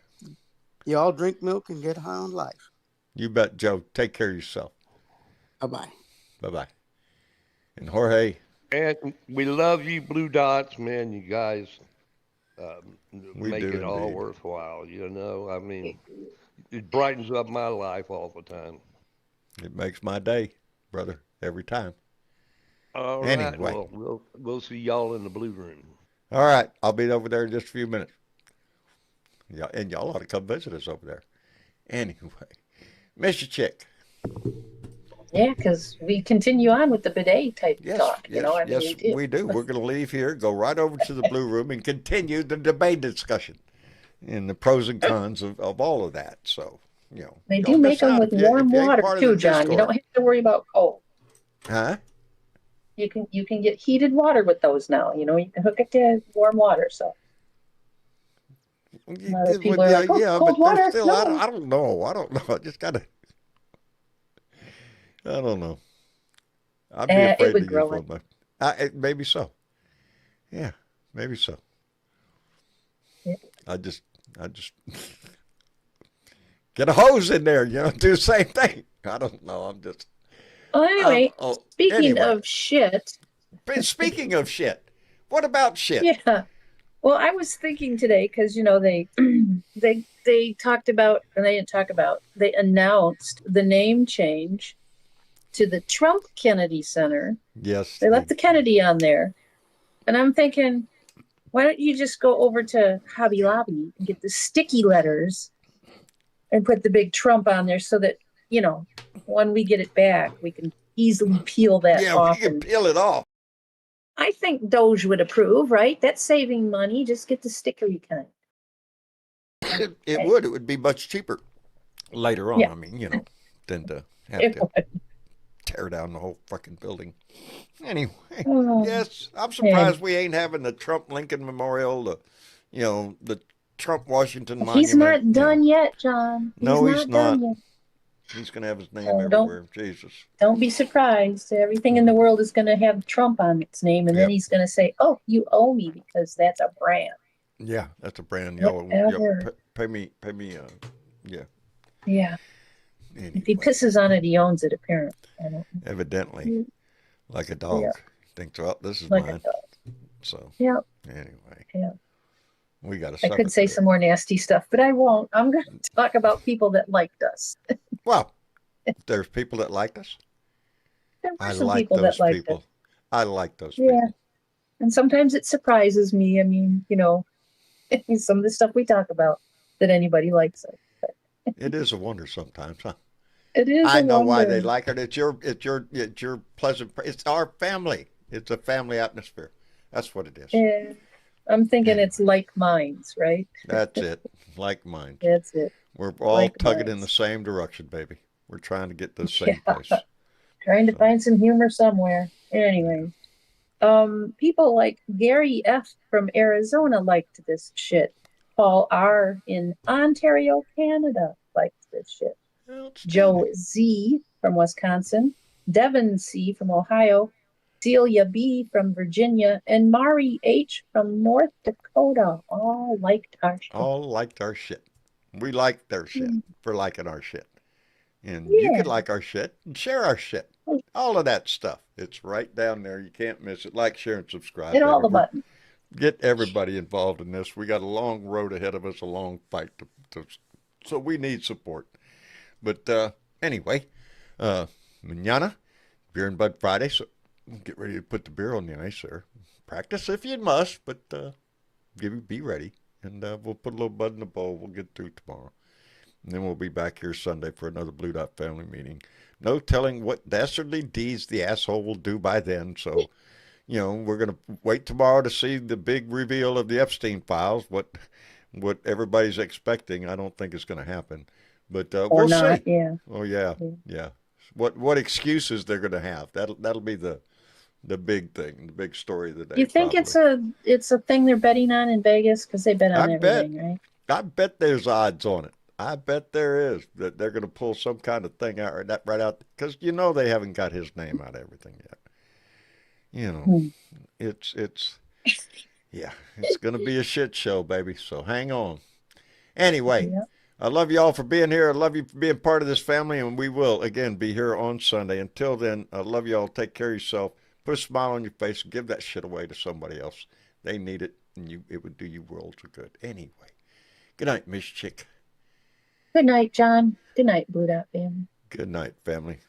[SPEAKER 6] you all drink milk and get high on life.
[SPEAKER 2] You bet, Joe. Take care of yourself.
[SPEAKER 6] Bye bye.
[SPEAKER 2] Bye-bye. And Jorge,
[SPEAKER 8] we love you, Blue Dots, man. You guys
[SPEAKER 2] we
[SPEAKER 8] make
[SPEAKER 2] do
[SPEAKER 8] it all
[SPEAKER 2] indeed.
[SPEAKER 8] worthwhile. I mean, it brightens up my life all the time.
[SPEAKER 2] It makes my day, brother, every time.
[SPEAKER 8] All right.
[SPEAKER 2] Anyway.
[SPEAKER 8] Well, we'll see y'all in the blue room.
[SPEAKER 2] All right. I'll be over there in just a few minutes. Yeah, and y'all ought to come visit us over there. Anyway, Mr. Chick.
[SPEAKER 3] Yeah, because we continue on with the bidet type
[SPEAKER 2] Yes,
[SPEAKER 3] talk.
[SPEAKER 2] yes,
[SPEAKER 3] I mean,
[SPEAKER 2] yes, we do. We're going to leave here, go right over to the blue room, and continue the debate discussion and the pros and cons of all of that. So,
[SPEAKER 3] they do
[SPEAKER 2] don't
[SPEAKER 3] make
[SPEAKER 2] miss
[SPEAKER 3] them
[SPEAKER 2] out
[SPEAKER 3] with
[SPEAKER 2] if you
[SPEAKER 3] warm
[SPEAKER 2] ain't
[SPEAKER 3] water
[SPEAKER 2] part of
[SPEAKER 3] too,
[SPEAKER 2] the
[SPEAKER 3] John. You
[SPEAKER 2] Discord.
[SPEAKER 3] don't have to worry about cold.
[SPEAKER 2] Huh?
[SPEAKER 3] You can get heated water with those now. You can hook it to warm water. So a lot of people are like, "Oh,
[SPEAKER 2] Yeah,
[SPEAKER 3] cold
[SPEAKER 2] but there's
[SPEAKER 3] water."
[SPEAKER 2] still, I
[SPEAKER 3] No,
[SPEAKER 2] don't know. I don't know. I just got to, I don't know. I'd be
[SPEAKER 3] it
[SPEAKER 2] afraid to
[SPEAKER 3] would
[SPEAKER 2] use
[SPEAKER 3] grow
[SPEAKER 2] one
[SPEAKER 3] it.
[SPEAKER 2] of maybe so. Yeah, maybe so.
[SPEAKER 3] Yeah.
[SPEAKER 2] I just get a hose in there, do the same thing. I don't know. I'm just,
[SPEAKER 3] Well, anyway, speaking
[SPEAKER 2] anyway.
[SPEAKER 3] of shit,
[SPEAKER 2] But speaking of shit, what about shit?
[SPEAKER 3] yeah. Well, I was thinking today because they they talked about, and they didn't talk about. They announced the name change to the Trump Kennedy Center.
[SPEAKER 2] Yes.
[SPEAKER 3] They left the Kennedy on there, and I'm thinking, why don't you just go over to Hobby Lobby and get the sticky letters and put the big Trump on there so that when we get it back, we can easily peel that off.
[SPEAKER 2] We can peel it off.
[SPEAKER 3] I think Doge would approve, right? That's saving money. Just get the stickery kind.
[SPEAKER 2] It would. It would be much cheaper later on.
[SPEAKER 3] Yeah.
[SPEAKER 2] I mean, than to have
[SPEAKER 3] It
[SPEAKER 2] to
[SPEAKER 3] would.
[SPEAKER 2] tear down the whole fucking building. Anyway,
[SPEAKER 3] Oh,
[SPEAKER 2] yes, I'm surprised we ain't having the Trump Lincoln Memorial, the Trump Washington Monument.
[SPEAKER 3] He's not done yet, John.
[SPEAKER 2] No, he's
[SPEAKER 3] done
[SPEAKER 2] not.
[SPEAKER 3] yet.
[SPEAKER 2] He's going to have his name
[SPEAKER 3] So
[SPEAKER 2] everywhere. Jesus.
[SPEAKER 3] Don't be surprised. Everything in the world is going to have Trump on its name, and then he's going to say, "Oh, you owe me because that's a brand."
[SPEAKER 2] Yeah, that's a brand.
[SPEAKER 3] Whatever.
[SPEAKER 2] Pay me. Yeah.
[SPEAKER 3] Yeah.
[SPEAKER 2] Anyway,
[SPEAKER 3] If he pisses on it, he owns it. Apparently, I don't.
[SPEAKER 2] evidently, like a dog.
[SPEAKER 3] Yeah.
[SPEAKER 2] Thinks, well, this is
[SPEAKER 3] Like a
[SPEAKER 2] mine.
[SPEAKER 3] dog.
[SPEAKER 2] So
[SPEAKER 3] Yeah.
[SPEAKER 2] anyway,
[SPEAKER 3] Yeah.
[SPEAKER 2] we got to
[SPEAKER 3] I
[SPEAKER 2] suffer
[SPEAKER 3] could say
[SPEAKER 2] through it.
[SPEAKER 3] some more nasty stuff, but I won't. I'm going to talk about people that liked us.
[SPEAKER 2] Well, there's people that liked us.
[SPEAKER 3] There were
[SPEAKER 2] I
[SPEAKER 3] some
[SPEAKER 2] like
[SPEAKER 3] people
[SPEAKER 2] those
[SPEAKER 3] that liked
[SPEAKER 2] people.
[SPEAKER 3] us.
[SPEAKER 2] I like those
[SPEAKER 3] Yeah.
[SPEAKER 2] people.
[SPEAKER 3] And sometimes it surprises me. I mean, some of the stuff we talk about that anybody likes it.
[SPEAKER 2] It is a wonder sometimes, huh?
[SPEAKER 3] It is.
[SPEAKER 2] I
[SPEAKER 3] a
[SPEAKER 2] know why
[SPEAKER 3] wonder.
[SPEAKER 2] they like it. It's your pleasant. It's our family. It's a family atmosphere. That's what it is.
[SPEAKER 3] Yeah. I'm thinking it's like minds, right?
[SPEAKER 2] That's it. Like mine.
[SPEAKER 3] That's it.
[SPEAKER 2] We're all
[SPEAKER 3] Like
[SPEAKER 2] tugging in
[SPEAKER 3] minds.
[SPEAKER 2] the same direction, baby. We're trying to get to the same place.
[SPEAKER 3] Trying to
[SPEAKER 2] So.
[SPEAKER 3] find some humor somewhere. Anyway, people like Gary F. from Arizona liked this shit. Paul R. in Ontario, Canada liked this shit. Joe Z. from Wisconsin, Devin C. from Ohio, Celia B. from Virginia, and Mari H. from North Dakota all liked our shit.
[SPEAKER 2] All liked our shit. We like their shit for liking our shit. And you
[SPEAKER 3] Yeah.
[SPEAKER 2] could like our shit and share our shit. All of that stuff. It's right down there. You can't miss it. Like, share, and subscribe.
[SPEAKER 3] Hit all
[SPEAKER 2] baby.
[SPEAKER 3] the buttons.
[SPEAKER 2] Get everybody involved in this. We got a long road ahead of us, a long fight. So we need support. But anyway, mañana Beer and Bud Friday, so get ready to put the beer on the ice there. Practice if you must, but be ready. And we'll put a little bud in the bowl. We'll get through tomorrow. And then we'll be back here Sunday for another Blue Dot family meeting. No telling what dastardly deeds the asshole will do by then. So, we're going to wait tomorrow to see the big reveal of the Epstein files. What everybody's expecting, I don't think is going to happen. But we'll see.
[SPEAKER 3] Yeah.
[SPEAKER 2] Oh, yeah. What excuses they're going to have. That'll be the big thing, the big story of the day.
[SPEAKER 3] You think
[SPEAKER 2] probably.
[SPEAKER 3] it's a thing they're betting on in Vegas? Because they bet on everything, right?
[SPEAKER 2] I bet there's odds on it. I bet there is that they're going to pull some kind of thing out right out because they haven't got his name out of everything yet. It's going to be a shit show, baby. So hang on. Anyway, I love you all for being here. I love you for being part of this family, and we will again be here on Sunday. Until then, I love you all. Take care of yourself. Put a smile on your face. Give that shit away to somebody else. They need it, and it would do you worlds of good. Anyway, good night, Miss Chick.
[SPEAKER 3] Good night, John. Good night, Blue Dot family.
[SPEAKER 2] Good night, family.